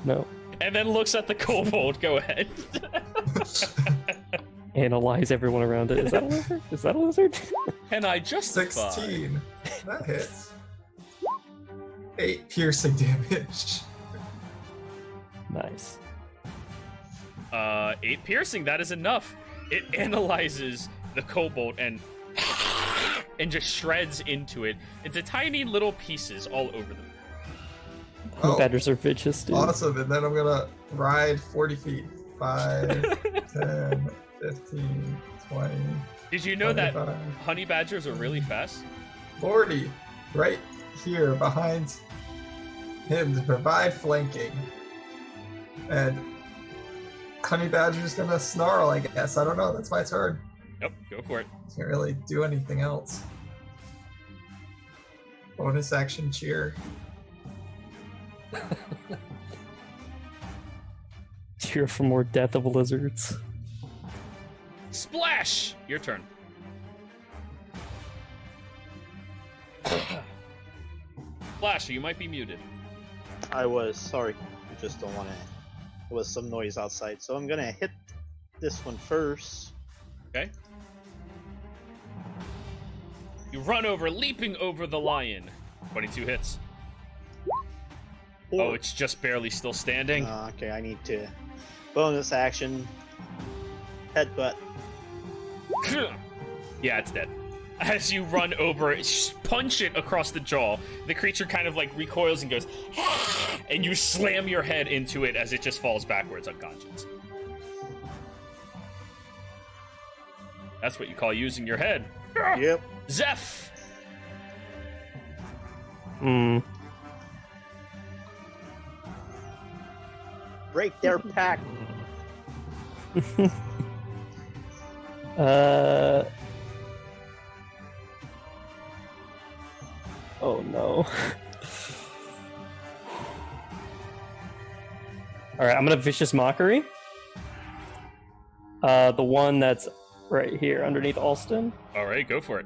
No. and then looks at the kobold. Go ahead. Analyze everyone around it. Is that a lizard? Is that a lizard? Can I justify? 16. That hits. 8 piercing damage. Nice. 8 piercing. That is enough. It analyzes the kobold and just shreds into it into tiny little pieces all over them. Oh. Badgers are vicious, dude. Awesome. And then I'm gonna ride 40 feet. 5, 10, 15, 20. Did you know that 25, honey badgers are really fast? 40. Right here behind him to provide flanking. And Honey Badger's gonna snarl, I guess. I don't know. That's my turn. Yep, go for it. Can't really do anything else. Bonus action cheer. Cheer for more death of lizards. Splash! Your turn. Splash, you might be muted. I was sorry. I just don't want to. There was some noise outside, so I'm gonna hit this one first. Okay. You run over, leaping over the lion. 22 hits. Oh, it's just barely still standing. Okay, I need to bonus action headbutt. Yeah, it's dead. as you run over it, punch it across the jaw. The creature kind of like recoils and goes, and you slam your head into it as it just falls backwards unconscious. That's what you call using your head. Yep. Zeph! Break their pack. Oh no. Alright, I'm gonna Vicious Mockery. The one that's right here underneath Alston. Alright, go for it.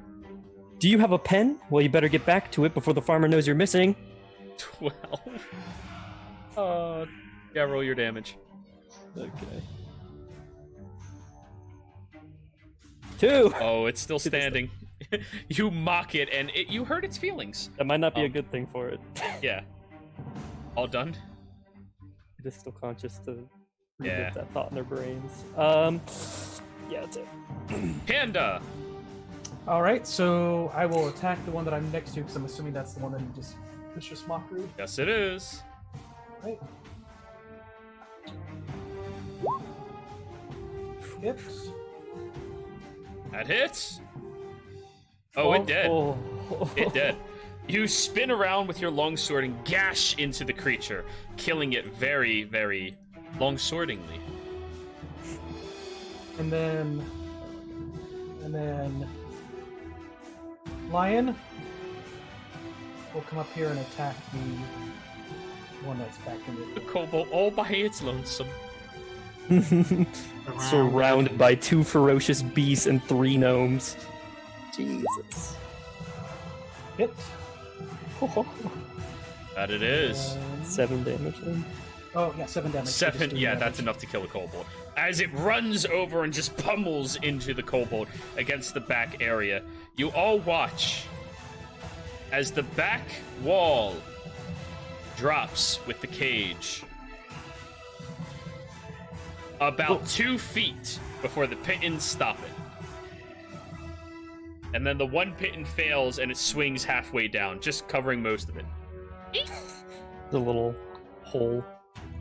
Do you have a pen? Well, you better get back to it before the farmer knows you're missing. 12. Yeah, roll your damage. Okay. 2! Oh, it's still standing. You mock it, and you hurt its feelings. That might not be a good thing for it. Yeah. All done? It is still conscious to Yeah. relive that thought in their brains. Yeah, that's it. Panda! All right, so I will attack the one that I'm next to because I'm assuming that's the one that you just Vicious Mockery. Yes, it is. Right. Hits. That hits. Oh, it dead. Oh. It dead. You spin around with your longsword and gash into the creature, killing it very, very longswordingly. And then Lion will come up here and attack the one that's back in The the kobold all by its lonesome. Surrounded by 2 ferocious beasts and 3 gnomes. Jesus. hit. That it is. 7 damage then. Oh yeah, 7 damage. So just 7, doing yeah, damage. that's enough to kill a kobold. As it runs over and just pummels into the kobold against the back area, you all watch as the back wall drops with the cage about 2 feet before the pittons stop it. And then the one piton fails and it swings halfway down, just covering most of it. The little hole.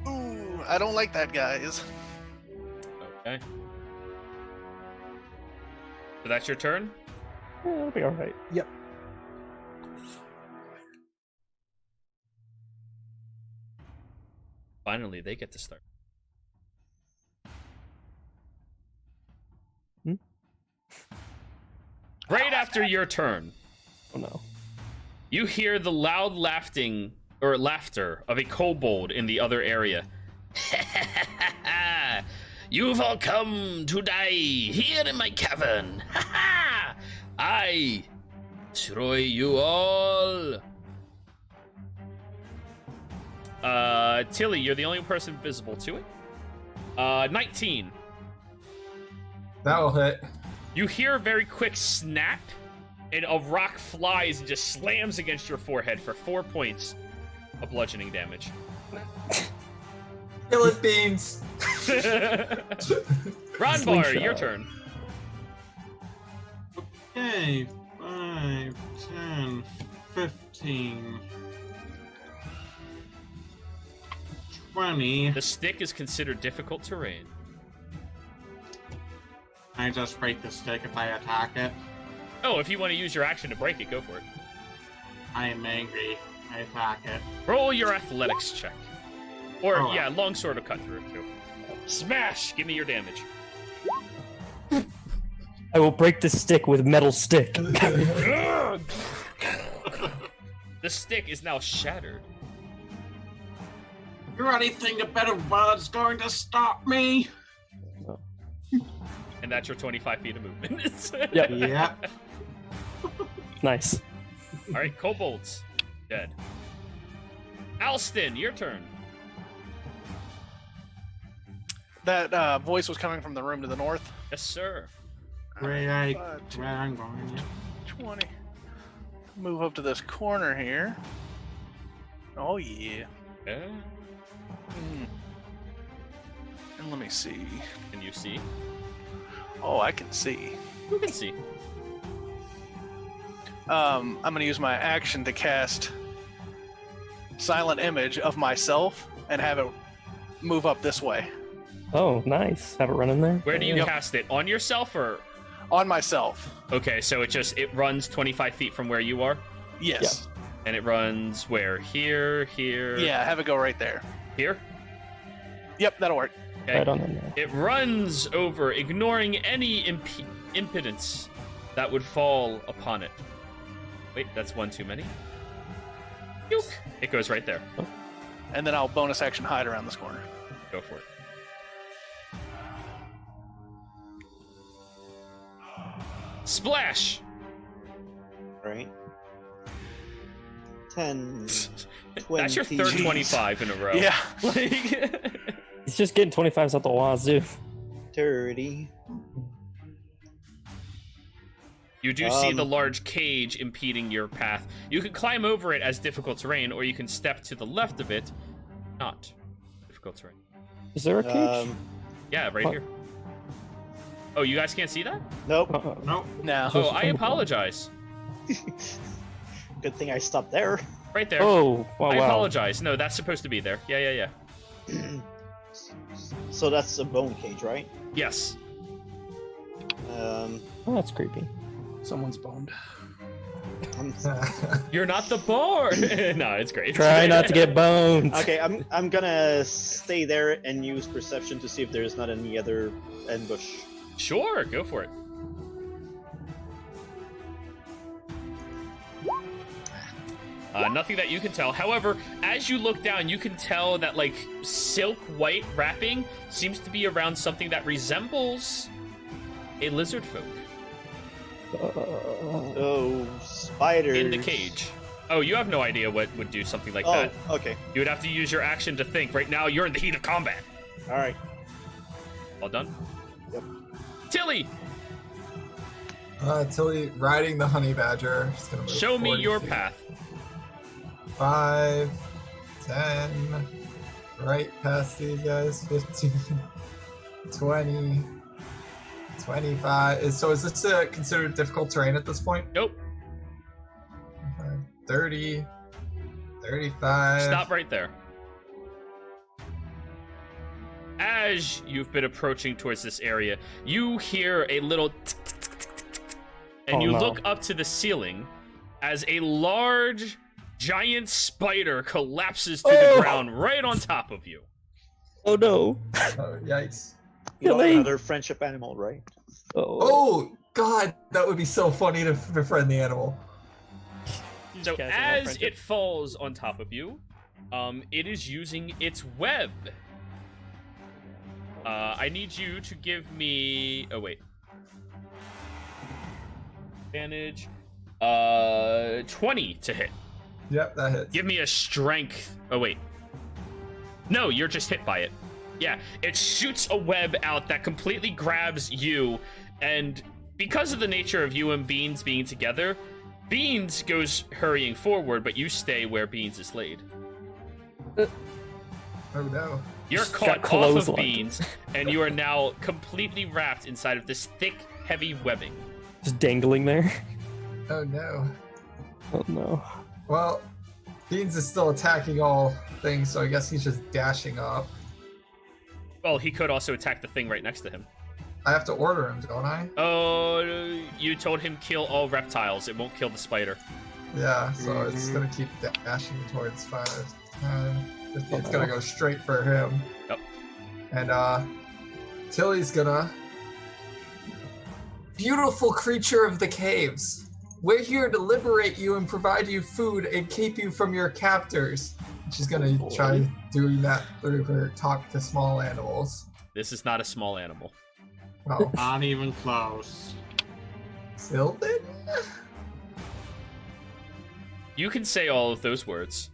Ooh, I don't like that, guys. Okay. So that's your turn? Yeah, it'll be alright. Yep. Finally, they get to start. Right after your turn, Oh no. you hear the loud laughter of a kobold in the other area. You've all come to die here in my cavern. I destroy you all. Tilly, you're the only person visible to it. 19. That'll hit. You hear a very quick snap, and a rock flies and just slams against your forehead for 4 points of bludgeoning damage. Kill it, beans. Ronbar, Slingshot. your turn. Okay, 5, 10, 15, 20. The stick is considered difficult terrain. I just break the stick if I attack it. Oh, if you want to use your action to break it, go for it. I am angry. I attack it. Roll your athletics check. Or, Oh. yeah, longsword will cut through it, too. Smash! Give me your damage. I will break the stick with metal stick. The stick is now shattered. You already think a better word's going to stop me? And that's your 25 feet of movement. Yep. Yep. Nice. Alright, kobolds. Dead. Alston, your turn. That voice was coming from the room to the north. Yes, sir. Where I'm going. Yeah. 20. Move up to this corner here. Oh, yeah. Yeah. And let me see. Can you see? Oh, I can see. Who can see? I'm gonna use my action to cast silent image of myself and have it move up this way Oh, nice. Have it run in there. Where do you Yep. cast it? On yourself or? on myself. Okay, so it runs 25 feet from where you are, Yes. and it runs where? Here, Yeah, have it go right there. here. Yep, that'll work. Okay. Right on in there. It runs over, ignoring any impedance that would fall upon it. Wait, that's one too many. Yook. It goes right there. And then I'll bonus action hide around this corner. Go for it. Splash! Right. 10, 20. That's your third Jeez. 25 in a row. Yeah. Like, He's just getting 25s out the wazoo. 30. you do see the large cage impeding your path. You can climb over it as difficult terrain, or you can step to the left of it. Not difficult terrain. Is there a cage? Yeah, right What? here. Oh, you guys can't see that? Nope. Nope. No. Oh, I apologize. Good thing I stopped there. Right there. Oh, wow, I wow. apologize. No, that's supposed to be there. Yeah. So that's a bone cage, right? Yes. Oh, that's creepy. Someone's boned. I'm- You're not the board. No, it's great. Try not to get boned. okay, I'm gonna stay there and use perception to see if there's not any other ambush. Sure, go for it. Nothing that you can tell. However, as you look down, you can tell that like silk white wrapping seems to be around something that resembles a lizard folk Oh, spiders. in the cage. Oh, you have no idea what would do something like Oh, that. okay. You would have to use your action to think. Right now, you're in the heat of combat. All right. All done? Yep. Tilly, Tilly riding the honey badger. Just gonna move show me 40 your feet. path. 5, 10, right past these guys, 15, 20, 25. So is this considered difficult terrain at this point? Nope. 30, 35. Stop right there. As you've been approaching towards this area, you hear a little and Oh, you no. look up to the ceiling as a large, giant spider collapses to the Oh! ground right on top of you. Oh no. Oh, yikes. You know, Really? another friendship animal, right? Oh. Oh, God, that would be so funny to befriend the animal. So Casual as friendship. it falls on top of you, it is using its web. I need you to give me. Oh wait. Advantage. 20 to hit. Yep, that hits. Give me a strength. Oh wait. No, you're just hit by it. Yeah, it shoots a web out that completely grabs you, and because of the nature of you and Beans being together, Beans goes hurrying forward, but you stay where Beans is laid. Oh, no. You're Just caught got off of clotheslined. Beans, and you are now completely wrapped inside of this thick, heavy webbing. Just dangling there. Oh, no. Oh no. Well, Beans is still attacking all things, so I guess he's just dashing up. Well, he could also attack the thing right next to him. I have to order him, don't I? Oh, you told him kill all reptiles. It won't kill the spider. Yeah, so it's gonna keep dashing towards 5, 10, 15. It's gonna go straight for him. Yep. And Tilly's gonna. Beautiful creature of the caves. We're here to liberate you and provide you food and keep you from your captors. She's gonna try doing that through her talk to small animals. This is not a small animal. Oh, Not even close. Sylvan? You can say all of those words.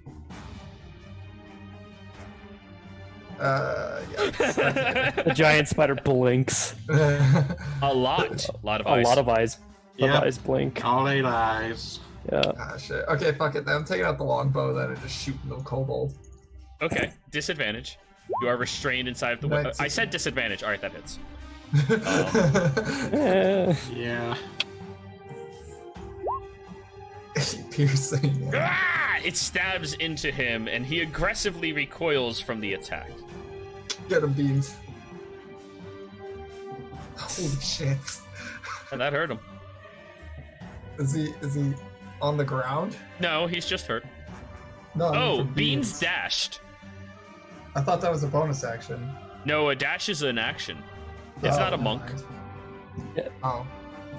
Yes. The giant spider blinks. A lot of eyes. A lot of eyes. Yep. Eyes blink. All 8 eyes. Yeah. Ah, shit. Okay, fuck it then. I'm taking out the longbow then and just shooting the kobold. Okay, disadvantage. You are restrained inside of the web. I said disadvantage. All right, that hits. Eh. Yeah. piercing. Ah! It stabs into him, and he aggressively recoils from the attack. Get him, Beans. Holy shit. And that hurt him. Is he on the ground? No, he's just hurt. No. I mean Oh, from Beans dashed. I thought that was a bonus action. No, a dash is an action. It's Oh, not a never monk. mind. Yeah. Oh.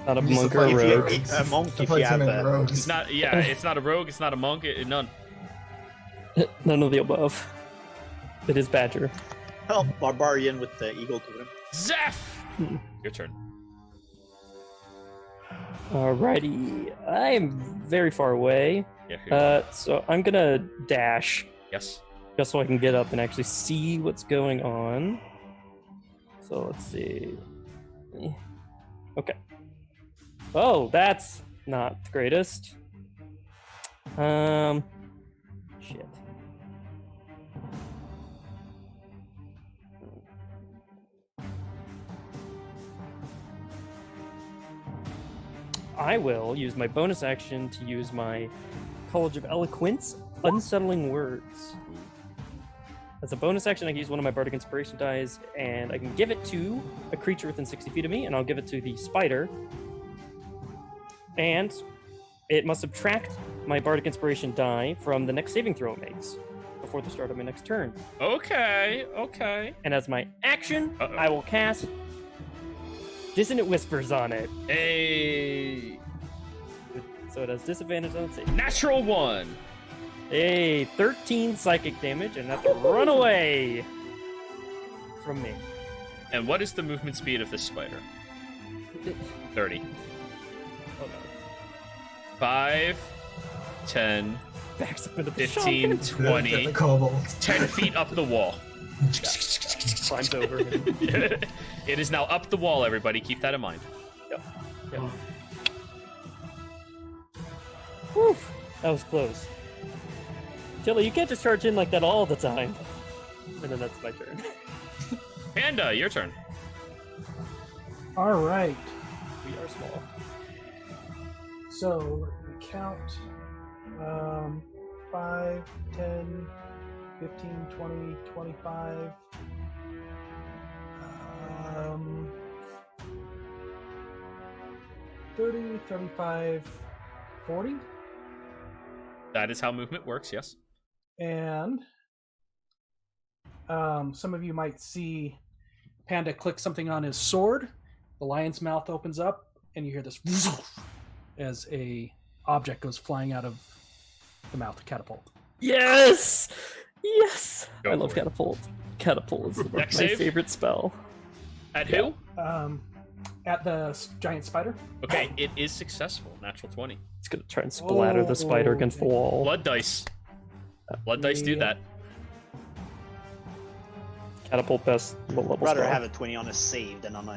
Not a He used to monk or a play rogue. rogues. A monk He if plays you have him in a- rogues. It's not. Yeah, it's not a rogue. It's not a monk. None. None of the above. It is Badger. Oh, barbarian with the eagle to him. Zeph. Hmm. Your turn. Alrighty. I am very far away. Yeah. Here. So I'm gonna dash Yes. just so I can get up and actually see what's going on. So let's see. Okay. Oh, that's not the greatest. Shit. I will use my bonus action to use my College of Eloquence, Unsettling Words. As a bonus action, I can use one of my Bardic Inspiration dice, and I can give it to a creature within 60 feet of me, and I'll give it to the spider. And it must subtract my Bardic Inspiration die from the next saving throw it makes before the start of my next turn. Okay. Okay. And as my action, Uh-oh. I will cast Dissonant Whispers on it. A So it has disadvantage on its save. natural 1. Hey, 13 psychic damage, and that's a run away from me. And what is the movement speed of this spider? 30. Oh no. 5, 10, Backs up into the 15, shotgun. Get 20, the kobold. 10 feet up the wall. Climbs over. It is now up the wall, everybody. Keep that in mind. Yep. Whew, that was close. Tilly, you can't just charge in like that all the time. And then that's my turn. Panda, your turn. All right. We are small. So let me count. 5, 10, 15, 20, 25. 30, 35, 40. That is how movement works, yes. And some of you might see Panda click something on his sword. The lion's mouth opens up, and you hear this as a object goes flying out of the mouth of catapult. Yes! Yes! Go I love for it. Catapult. Catapult is my Dex save? favorite spell. At who? At the giant spider. Okay, it is successful. Natural 20. It's gonna try and splatter the spider against the wall. Blood dice. Blood dice do Yeah. that. Catapult best low level Rather spell. have a 20 on a save than on a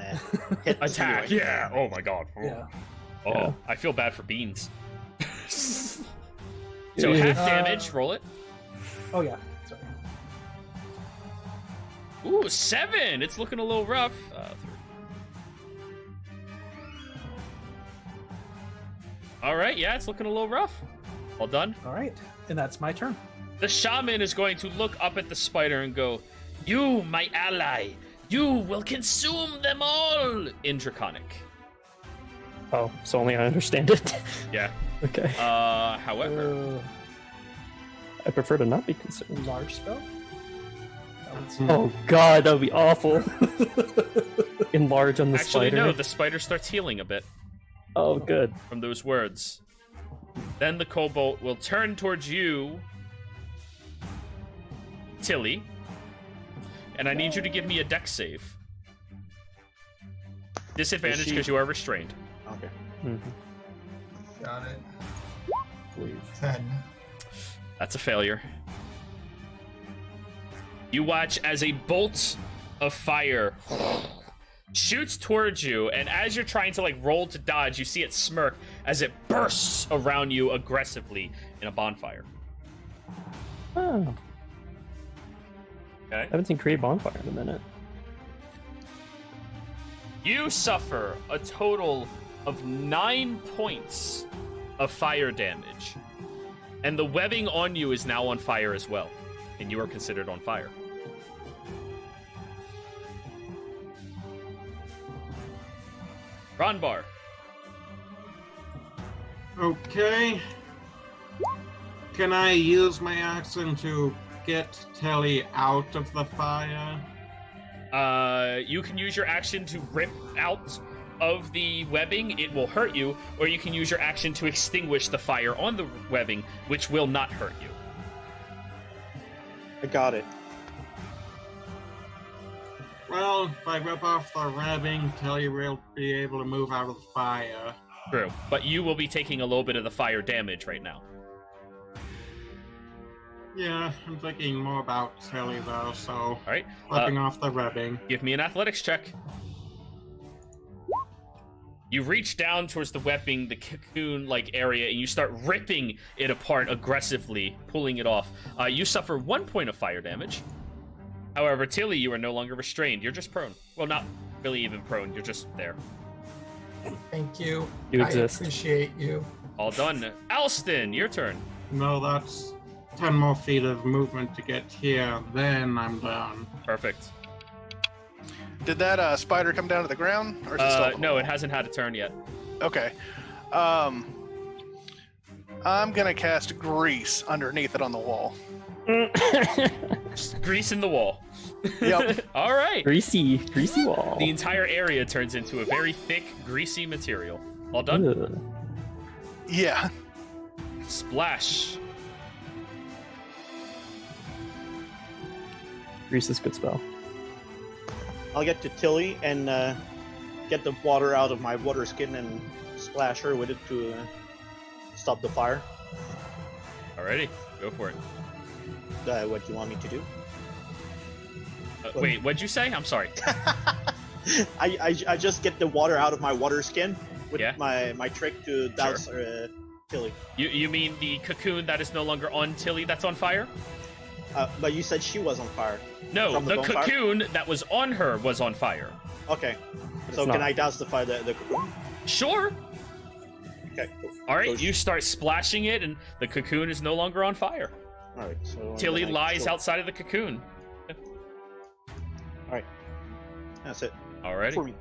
hit. Attack. anyway. Yeah. Oh my god. Oh. Yeah. Oh, Yeah. I feel bad for Beans. So Yeah. half damage. Roll it. Oh yeah. Sorry. Ooh, 7. It's looking a little rough. 3. All right. Yeah, it's looking a little rough. All done. All right. And that's my turn. The shaman is going to look up at the spider and go, "You, my ally, you will consume them all," in Draconic. Oh, so only I understand it. Yeah. Okay. However, I prefer to not be consumed. Large spell. Oh god, that would be awful. Enlarge on the actually, spider. no, the spider starts healing a bit Oh, good. from those words. Then the kobold will turn towards you, Tilly, and I need you to give me a dex save. Disadvantage she- because you are restrained. Okay. Mm-hmm. Got it. Please. 10. That's a failure. You watch as a bolt of fire shoots towards you, and as you're trying to roll to dodge, you see it smirk as it bursts around you aggressively in a bonfire. Oh, Okay. I haven't seen Create Bonfire in a minute. You suffer a total of 9 points of fire damage And the webbing on you is now on fire as well. And you are considered on fire. Ronbar. Okay. Can I use my action to get Telly out of the fire? You can use your action to rip out of the webbing. It will hurt you. Or you can use your action to extinguish the fire on the webbing, which will not hurt you. I got it. Well, if I rip off the webbing, Telly will be able to move out of the fire. True. But you will be taking a little bit of the fire damage right now. Yeah, I'm thinking more about Telly though, so All right. ripping off the webbing. Give me an athletics check. You reach down towards the webbing, the cocoon-like area, and you start ripping it apart aggressively, pulling it off. You suffer 1 point of fire damage. However, Tilly, you are no longer restrained. You're just prone. Well, not really even prone. You're just there. Thank you. You I exist. appreciate you. All done. Alston, your turn. No, that's 10 more feet of movement to get here, then I'm done. Perfect. Did that spider come down to the ground? Or is it still up on the No, wall? it hasn't had a turn yet. Okay. I'm gonna cast grease underneath it on the wall. Just grease in the wall. Yep. All right. Greasy wall. The entire area turns into a very thick, greasy material. All done? Ugh. Yeah. Splash. Grease is a good spell. I'll get to Tilly and get the water out of my water skin and splash her with it to stop the fire. Alrighty, go for it. What do you want me to do? Wait, what'd you say? I'm sorry. I just get the water out of my water skin with Yeah. my trick to douse Tilly. You mean the cocoon that is no longer on Tilly that's on fire? But you said she was on fire. No, From the the bonfire? cocoon that was on her was on fire. Okay. So It's can not. I douse the fire the cocoon? Sure. Okay. Cool. Alright, you start splashing it and the cocoon is no longer on fire. Alright, so Tilly then I lies kill- outside of the cocoon. That's it. Alrighty. For me.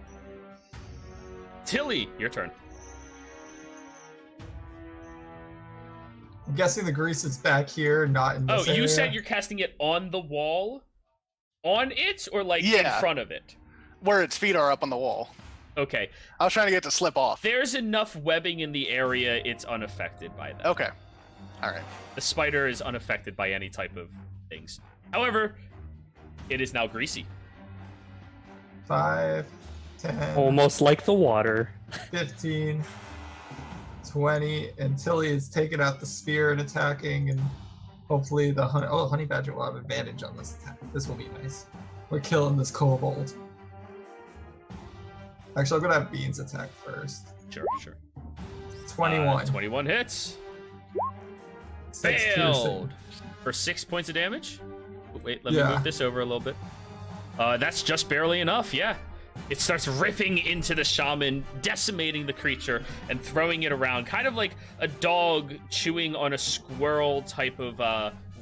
Tilly, your turn. I'm guessing the grease is back here, not in Oh, this you area. said you're casting it on the wall? On it or like Yeah. in front of it? Where its feet are up on the wall. Okay. I was trying to get it to slip off. There's enough webbing in the area, it's unaffected by that. Okay. Alright. The spider is unaffected by any type of things. However, it is now greasy. 5, 10, Almost like the water. 15, 20, and Tilly is taking out the spear and attacking, and hopefully the honey badger will have advantage on this attack. This will be nice. We're killing this kobold. Actually, I'm gonna have Beans attack first. Sure, sure. 21. 21 hits. 6 piercing. Failed. For 6 points of damage? Wait, let me Yeah. move this over a little bit. That's just barely enough, yeah. It starts ripping into the shaman, decimating the creature, and throwing it around, kind of like a dog chewing on a squirrel type of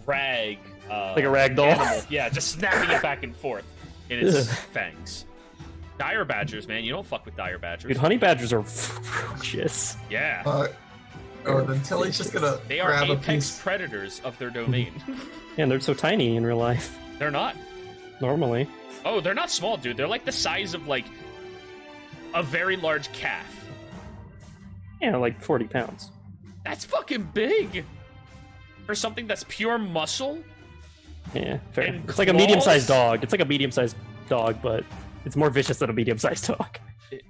rag. Like a rag doll. animal. Yeah, just snapping it back and forth in its fangs. Dire badgers, man. You don't fuck with dire badgers. Dude, honey badgers are ferocious. Yeah. Then Tilly's just gonna They are grab a apex piece. predators of their domain. Yeah, and they're so tiny in real life. They're not. Normally. Oh, they're not small, dude. They're like the size of, like, a very large calf. Yeah, like 40 pounds. That's fucking big! For something that's pure muscle? Yeah, fair. And It's like a medium-sized claws? dog. It's like a medium-sized dog, but it's more vicious than a medium-sized dog.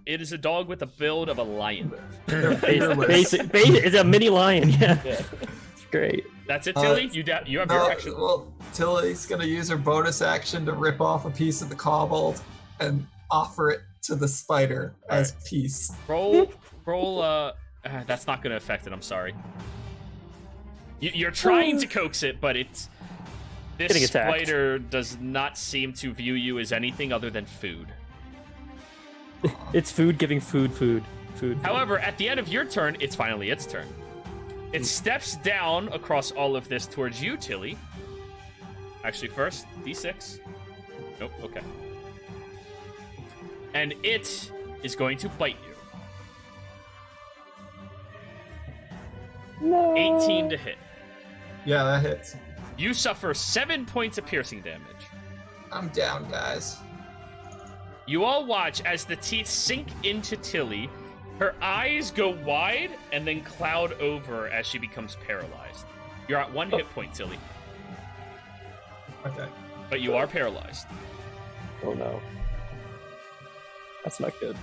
It is a dog with a build of a lion. They're fearless. It's a mini lion, yeah. It's great. That's it, Tilly? You have your No, action. well, Tilly's gonna use her bonus action to rip off a piece of the kobold and offer it to the spider as peace. Roll, that's not gonna affect it, I'm sorry. You're trying to coax it, but it's... Getting This attacked. spider does not seem to view you as anything other than food. It's food giving food. However, at the end of your turn, it's finally its turn. It steps down across all of this towards you, Tilly. Actually, first, D6. Nope, okay. And it is going to bite you. No. 18 to hit. Yeah, that hits. You suffer 7 points of piercing damage. I'm down, guys. You all watch as the teeth sink into Tilly. Her eyes go wide and then cloud over as she becomes paralyzed. You're at 1 hit point, Tilly. Okay. But you are paralyzed. Oh no. That's not good.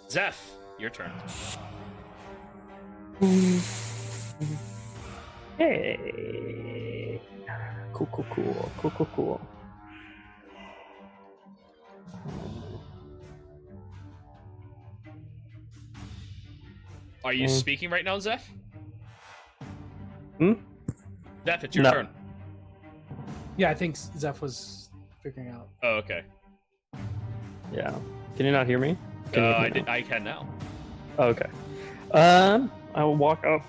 Zeph, your turn. Hey. Cool. Are you speaking right now, Zeph? Hmm? Zeph, it's your No. turn. Yeah, I think Zeph was figuring out. Oh, okay. Yeah. Can you not hear me? Can you hear me now? I can now. Oh, okay. I will walk up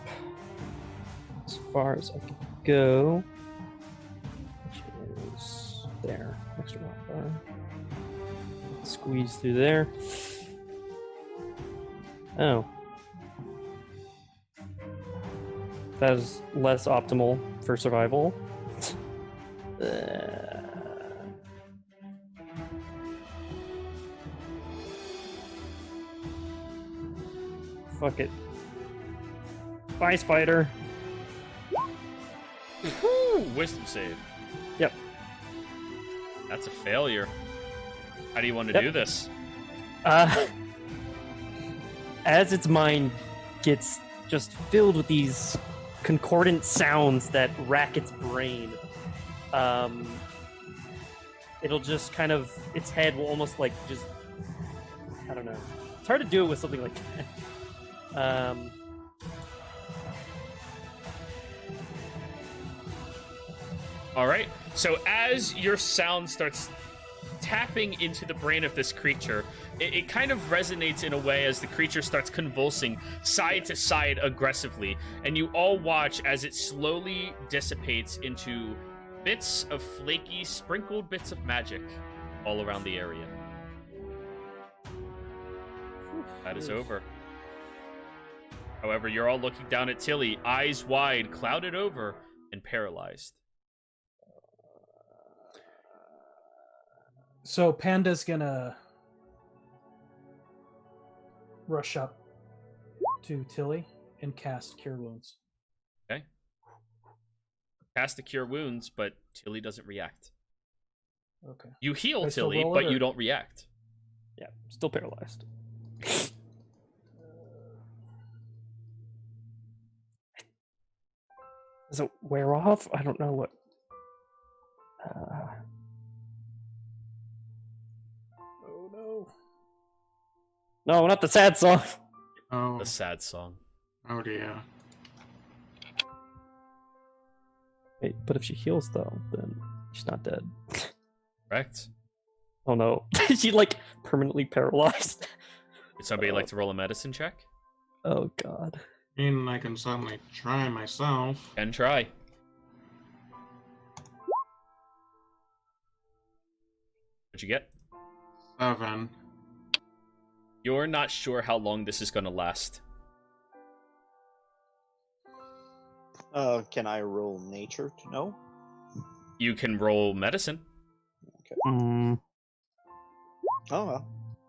as far as I can go, which is there, next to rock bar. Squeeze through there. Oh. That is less optimal for survival. Fuck it. Bye, spider. Whew, wisdom save. Yep. That's a failure. How do you want to Yep. do this? As its mind gets just filled with these concordant sounds that rack its brain, it'll just kind of, its head will almost like just, I don't know. It's hard to do it with something like that. All right. So as your sound starts tapping into the brain of this creature, it kind of resonates in a way as the creature starts convulsing side to side aggressively, and you all watch as it slowly dissipates into bits of flaky, sprinkled bits of magic all around the area. That is over. However, you're all looking down at Tilly, eyes wide, clouded over, and paralyzed. So Panda's gonna rush up to Tilly and cast Cure Wounds. Okay. Cast the Cure Wounds, but Tilly doesn't react. Okay. You heal I still Tilly, roll but it, you or- don't react. Yeah, still paralyzed. Does it wear off? I don't know what. Oh no. No, not the sad song. Oh, The sad song. oh dear. Wait, but if she heals though, then she's not dead. Correct. Oh no, she like permanently paralyzed. Would somebody like to roll a medicine check? Oh god. I mean, I can certainly try myself. And try. What'd you get? 7. You're not sure how long this is going to last. Can I roll nature to know? You can roll medicine. Mm, Oh well.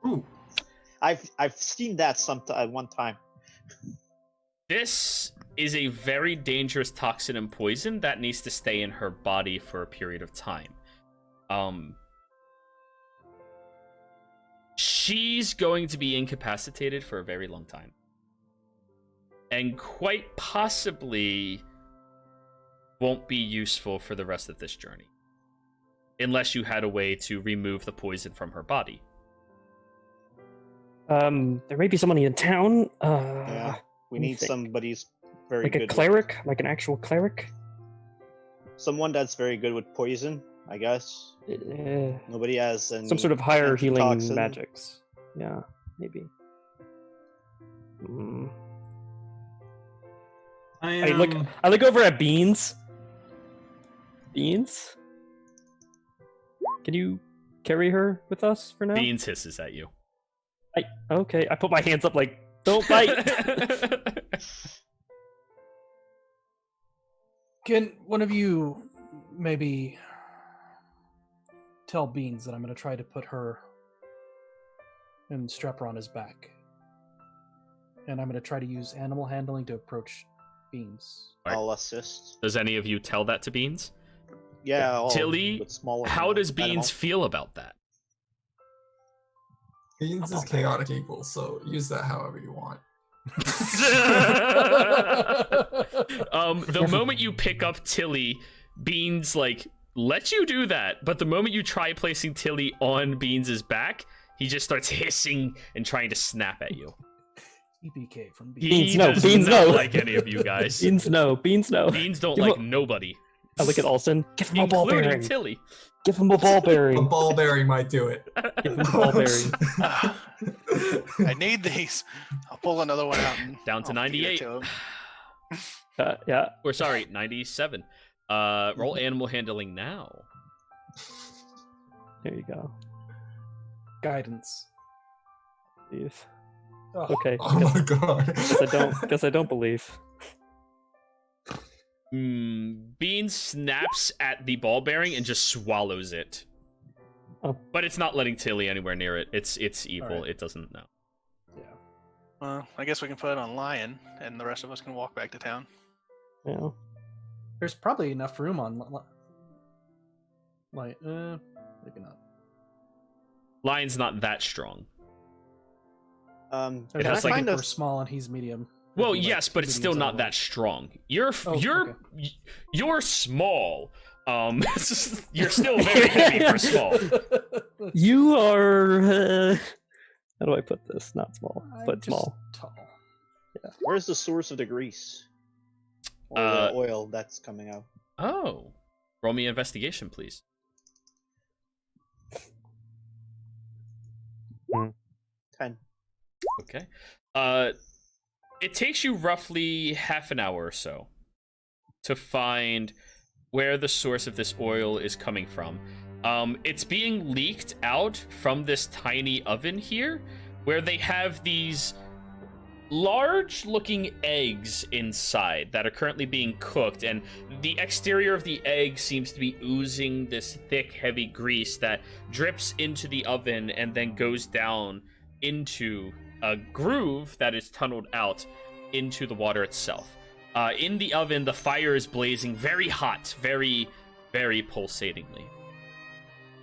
Ooh, I've seen that one time. This is a very dangerous toxin and poison that needs to stay in her body for a period of time. She's going to be incapacitated for a very long time. And quite possibly won't be useful for the rest of this journey. Unless you had a way to remove the poison from her body. there may be somebody in town. Yeah, we let me need think. somebody's very Like good. a cleric, like an actual cleric. Someone that's very good with poison, I guess. Nobody has any Some sort of higher healing antitoxin. magics. Yeah, maybe. Mm. I look over at Beans. Beans? Can you carry her with us for now? Beans hisses at you. Okay, I put my hands up like, don't bite! Can one of you maybe tell Beans that I'm going to try to put her and strap her on his back? And I'm going to try to use animal handling to approach Beans. Right. I'll assist. Does any of you tell that to Beans? Yeah, all Tilly, but smaller how does Beans animals. feel about that? Beans is chaotic equal, so use that however you want. The moment you pick up Tilly, Beans like lets you do that, but the moment you try placing Tilly on Beans's back, he just starts hissing and trying to snap at you. EPK from He Beans. Beans, no, does Beans, not no. like any of you guys. Beans, no. Beans, no. Beans don't Give like him nobody, I look at Alston. Give him a ball including bearing. Tilly. Give him a ball A bearing. ball bearing might do it. Give him a ball bearing. I need these. I'll pull another one out. And Down to I'll feed it 98. to him. Yeah. Or sorry, 97. Roll animal handling now. There you go. Guidance. Jeez. Oh, Okay. Oh my god. Guess I don't believe. Beans snaps at the ball bearing and just swallows it. Oh. But it's not letting Tilly anywhere near it. It's evil. Alright. It doesn't know. Yeah. Well, I guess we can put it on Lion, and the rest of us can walk back to town. Yeah. There's probably enough room on. Maybe not. Lion's not that strong. Can It I has, like, find we're a small and he's medium. Well, Maybe, like, yes, but it's still mediums not all that strong. You're okay. you're small. You're still very heavy for small. You are. How do I put this? Not small, I'm but just small. Tall. Where's the source of the grease? Or the oil that's coming out? Oh, roll me investigation, please. 10. Okay. It takes you roughly half an hour or so to find where the source of this oil is coming from. It's being leaked out from this tiny oven here, where they have these large-looking eggs inside that are currently being cooked, and the exterior of the egg seems to be oozing this thick, heavy grease that drips into the oven and then goes down into a groove that is tunneled out into the water itself. In the oven, the fire is blazing very hot, very, very pulsatingly.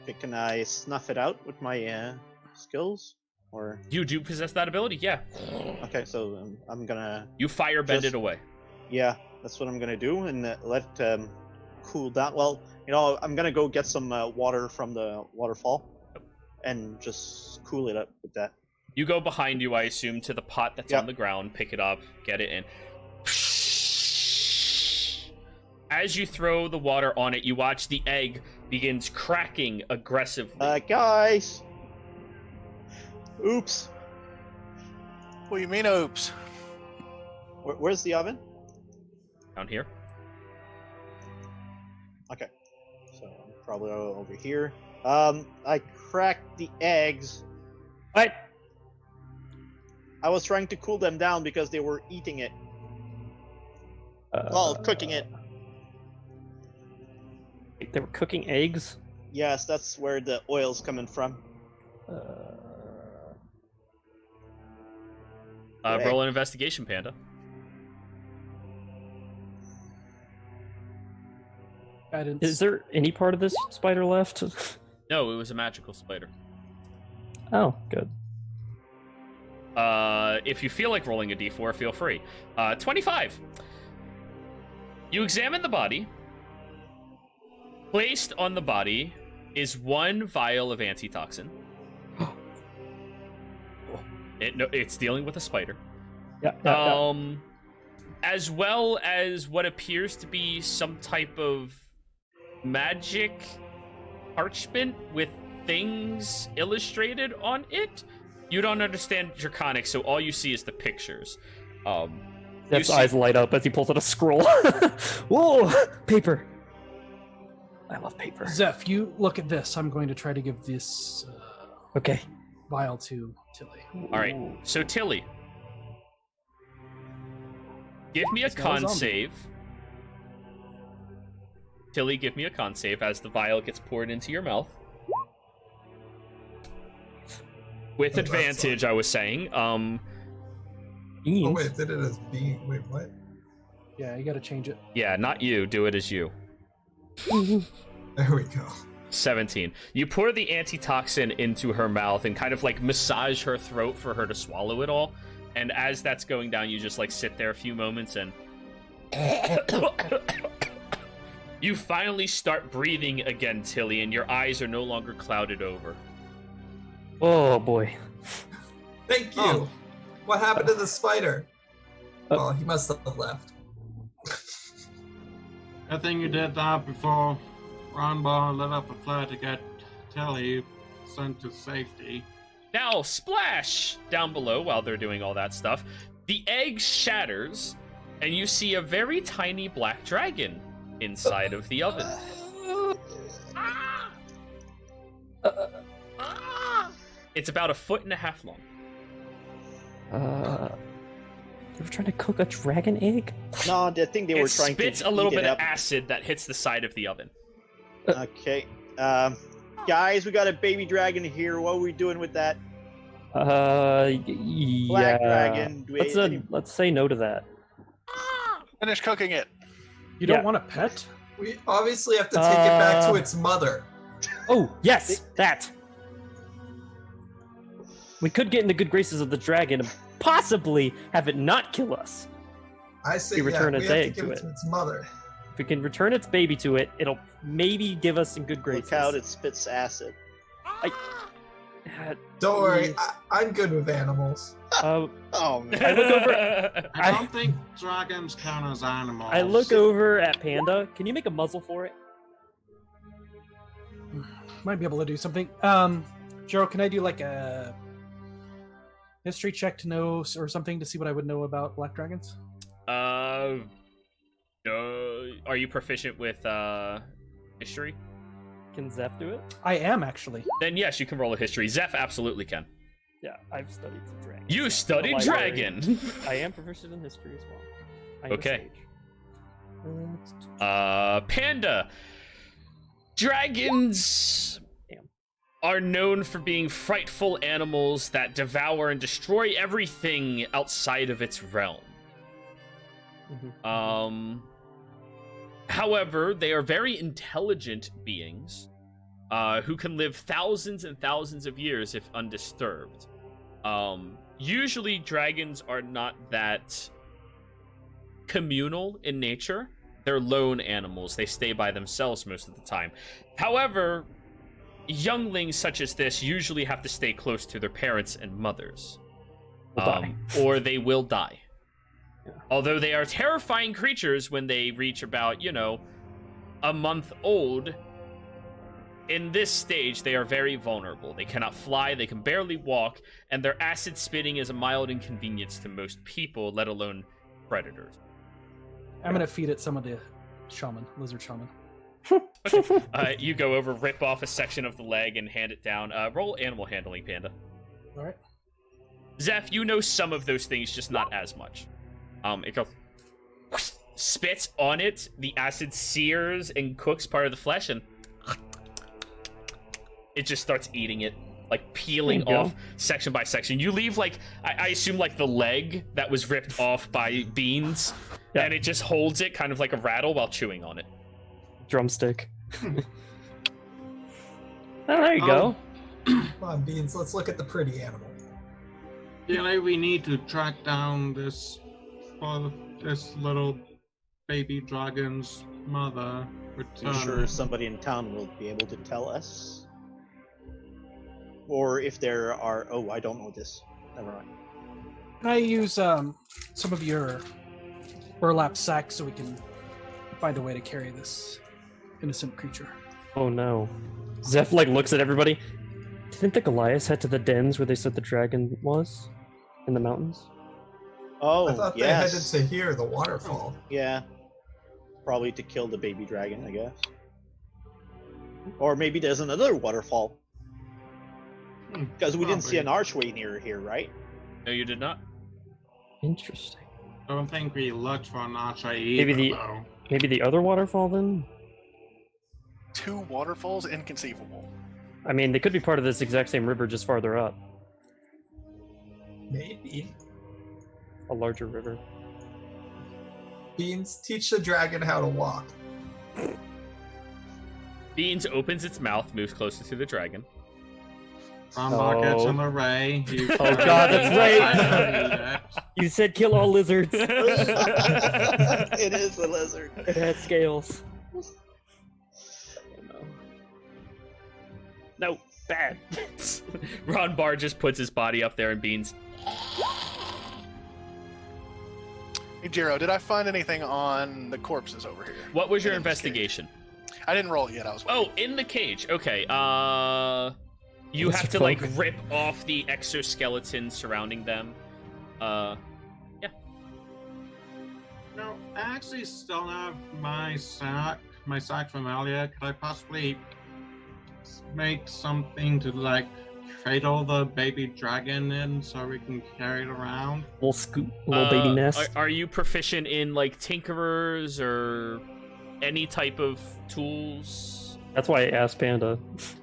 Okay, can I snuff it out with my skills? Or You do possess that ability, yeah. okay, so I'm gonna You fire bend Just- it away. yeah, that's what I'm gonna do and let cool down. Well, I'm gonna go get some water from the waterfall and just cool it up with that. You go behind you, I assume, to the pot that's Yep. on the ground, pick it up, get it in. As you throw the water on it, you watch the egg begins cracking aggressively. Guys! Oops. What do you mean, oops? Where's the oven? Down here. Okay. So I'm probably over here. I cracked the eggs. What? I was trying to cool them down because they were eating it. Well, cooking it. They were cooking eggs. Yes, that's where the oil's coming from. Roll an investigation, Panda. Guidance. Is there any part of this spider left? No, it was a magical spider. Oh, good. If you feel like rolling a d4, feel free. 25. You examine the body. Placed on the body is one vial of antitoxin. It's dealing with a spider. Yeah. As well as what appears to be some type of magic parchment with things illustrated on it. You don't understand Draconic, so all you see is the pictures. Zep's see- eyes light up as he pulls out a scroll. Whoa! Paper! I love paper. Zeph, you look at this. I'm going to try to give this Okay. vial to Tilly. All right. So Tilly, give me a It's not a con zombie. save. Tilly, give me a con save as the vial gets poured into your mouth. With Oh, that's advantage, I was saying. Oh Beans. wait, did it as being? Wait, what? Yeah, you got to change it. Yeah, not you. Do it as you. There we go. 17. You pour the antitoxin into her mouth and kind of like massage her throat for her to swallow it all. And as that's going down, you just like sit there a few moments and you finally start breathing again, Tilly, and your eyes are no longer clouded over. Oh boy. Thank you. Oh. What happened to the spider? Well, he must have left. I think you did that before Ronball lit up a flare to get Telly sent to safety. Now, splash down below while they're doing all that stuff. The egg shatters, and you see a very tiny black dragon inside of the oven. It's about 1.5 feet long. They were trying to cook a dragon egg? No, I think they were It trying to spits a little heat it bit of up. acid that hits the side of the oven. Okay. Guys, we got a baby dragon here. What are we doing with that? Yeah. Black dragon. Do we- Let's say no to that. Finish cooking it. You don't Yeah. want a pet? We obviously have to take it back to its mother. Oh, yes! That! We could get in the good graces of the dragon and possibly have it not kill us. I say We return we its have egg to give to it it. to its mother. If we can return its baby to it, it'll maybe give us some good graces. Look out, it spits acid. Uh, Don't worry, mm, I'm good with animals. Oh, man. I look over. I don't think dragons count as animals. I look over at Panda. Can you make a muzzle for it? Might be able to do something. Jero, can I do like a history check to know or something to see what I would know about black dragons? Are you proficient with history? Can Zeph do it? I am actually. Then yes, you can roll a history. Zeph absolutely can. Yeah, I've studied some dragons. You at the studied library. dragon. I am proficient in history as well. I am a Okay. sage. Panda. Dragons Damn. are known for being frightful animals that devour and destroy everything outside of its realm. Mhm. However, they are very intelligent beings who can live thousands and thousands of years if undisturbed. Usually, dragons are not that communal in nature. They're lone animals. They stay by themselves most of the time. However, younglings such as this usually have to stay close to their parents and mothers. Will die. Or they will die. Yeah. Although they are terrifying creatures when they reach about, a month old, in this stage, they are very vulnerable. They cannot fly, they can barely walk, and their acid spitting is a mild inconvenience to most people, let alone predators. I'm gonna feed it some of the lizard shaman. You go over, rip off a section of the leg, and hand it down. Roll animal handling, Panda. All right. Zeph, you know some of those things, just not as much. It goes, spits on it, the acid sears and cooks part of the flesh, and it just starts eating it, like peeling There you off section by section. You leave, like, I assume, like, the leg that was ripped off by beans, Yeah. and it just holds it kind of like a rattle while chewing on it. Drumstick. There you go. Come on, Beans, let's look at the pretty animal. Feel like we need to track down this little baby dragon's mother. I'm sure somebody in town will be able to tell us. Or if there are... Oh, I don't know this. Never mind. Can I use some of your burlap sacks so we can find a way to carry this innocent creature? Oh no. Zeph looks at everybody. Didn't the Goliaths head to the dens where they said the dragon was? In the mountains? Oh, I thought yes. they headed to here, the waterfall. Yeah. Probably to kill the baby dragon, I guess. Or maybe there's another waterfall. Because we didn't see an archway near here, right? No, you did not. Interesting. I don't think we looked for an archway Maybe either, the- though. Maybe the other waterfall then? 2 waterfalls? Inconceivable. I mean, they could be part of this exact same river, just farther up. Maybe. A larger river. Beans, teach the dragon how to walk. Beans opens its mouth, moves closer to the dragon. Ronbar gets Oh. an array. Oh god, that's right! You said kill all lizards. It is a lizard. It has scales. Oh, no, bad. Ron Barr just puts his body up there and Beans. Hey, Jiro, did I find anything on the corpses over here? What was your In this cage? investigation? I didn't roll it yet. I was waiting. Oh, in the cage. Okay. You What's have the to like cloak? rip off the exoskeleton surrounding them. No, I actually still have my sack from earlier. Could I possibly make something to like cradle the baby dragon in so we can carry it around? Little baby nest. Are you proficient in like tinkerers or any type of tools? That's why I asked Panda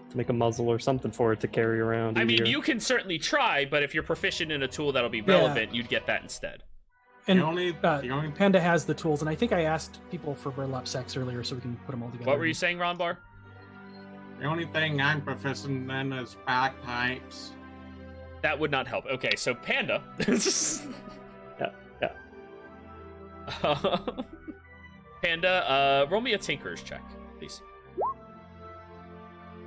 to make a muzzle or something for it to carry around. I mean, easier. you can certainly try, but if you're proficient in a tool that'll be relevant, you'd get that instead. And the only Panda has the tools, and I think I asked people for burlap sacks earlier, so we can put them all together. What were you saying, Ron Bar? The only thing I'm proficient in is bagpipes. That would not help. Okay, so Panda. Yeah. Panda, roll me a Tinker's check, please.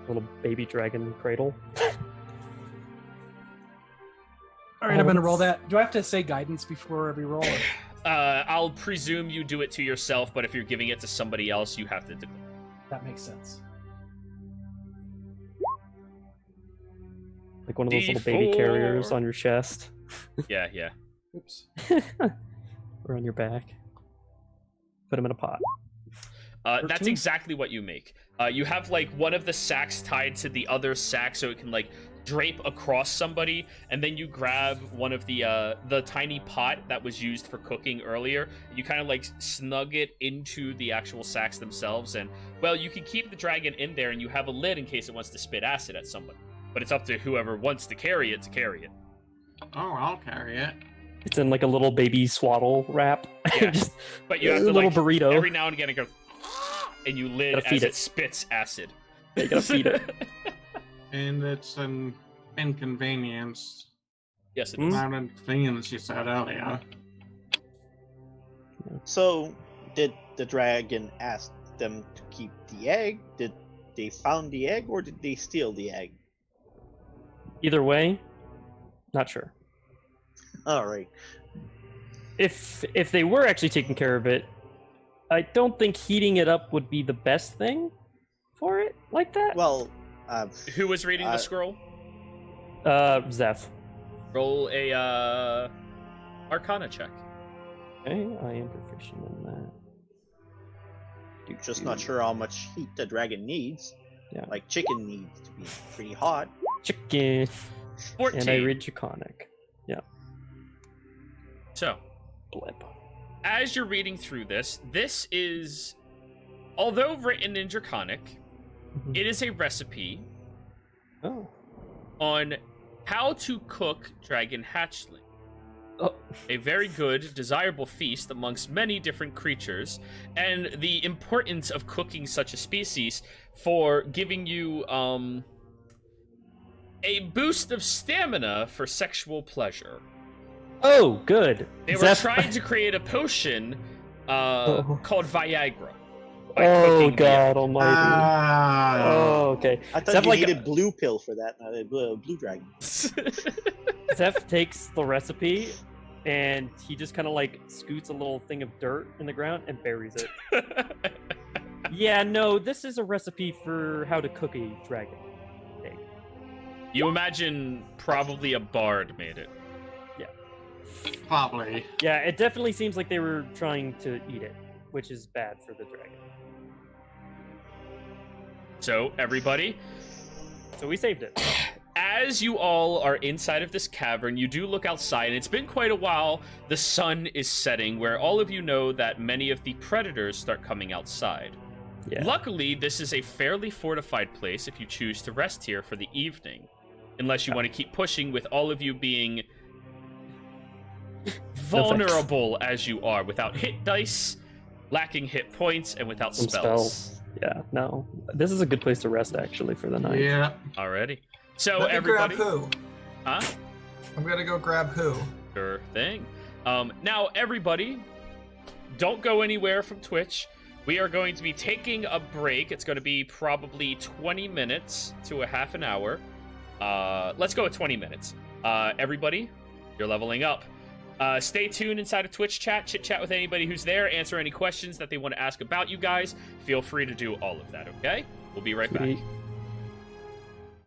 Little baby dragon cradle. All right, I'm gonna roll that. Do I have to say guidance before every roll? Or... I'll presume you do it to yourself, but if you're giving it to somebody else, you have to do it. That makes sense. Like one of those little baby carriers D4. on your chest. Yeah, yeah. Oops. Or on your back. Put them in a pot. That's 13? exactly what you make. You have like one of the sacks tied to the other sack so it can like drape across somebody, and then you grab one of the tiny pot that was used for cooking earlier. You kind of like snug it into the actual sacks themselves, and well, you can keep the dragon in there, and you have a lid in case it wants to spit acid at somebody. But it's up to whoever wants to carry it to carry it. Oh, I'll carry it. It's in like a little baby swaddle wrap. Yeah. Just But you have a to little like burrito. every now and again it goes, and you lid Gotta feed as it. it spits acid. You gotta feed it. And it's an inconvenience. Yes, it Hmm? is. Not an inconvenience you said earlier. So, did the dragon ask them to keep the egg? Did they found the egg, or did they steal the egg? Either way, not sure. All right. If they were actually taking care of it, I don't think heating it up would be the best thing for it like that. Well, Who was reading the scroll? Zeph. Roll a Arcana check. Okay, I am proficient in that. just not sure how much heat the dragon needs. Yeah. Like chicken needs to be pretty hot. Chicken. 14. And I read Draconic. Yeah. So, Blip. as you're reading through this is, although written in Draconic, Mhm. it is a recipe Oh. on how to cook dragon hatchling. Oh. A very good, desirable feast amongst many different creatures, and the importance of cooking such a species for giving you a boost of stamina for sexual pleasure. Oh, good. They were Zeph- trying to create a potion Oh. called Viagra. by Oh cooking God Viagra. Almighty. Ah. Oh, okay. I thought Zeph, you like, needed blue pill for that, not a blue dragon. Zeph takes the recipe and he just kind of like scoots a little thing of dirt in the ground and buries it. Yeah, no, this is a recipe for how to cook a dragon egg. You imagine probably a bard made it. Probably. Yeah, it definitely seems like they were trying to eat it, which is bad for the dragon. So, everybody, So we saved it. as you all are inside of this cavern, you do look outside, and it's been quite a while. The sun is setting, where all of you know that many of the predators start coming outside. Yeah. Luckily, this is a fairly fortified place if you choose to rest here for the evening. Unless you want to keep pushing, with all of you being vulnerable as you are, without hit dice, lacking hit points, and without Some spells. Yeah, no. This is a good place to rest, actually, for the night. Yeah. Alrighty. So, Let me everybody... grab who? Huh? I'm gonna go grab who? Sure thing. Now, everybody, don't go anywhere from Twitch. We are going to be taking a break. It's going to be probably 20 minutes to a half an hour. Let's go with 20 minutes. Everybody, you're leveling up. Stay tuned inside of Twitch chat. Chit-chat with anybody who's there. Answer any questions that they want to ask about you guys. Feel free to do all of that, okay? We'll be right back. Sweet.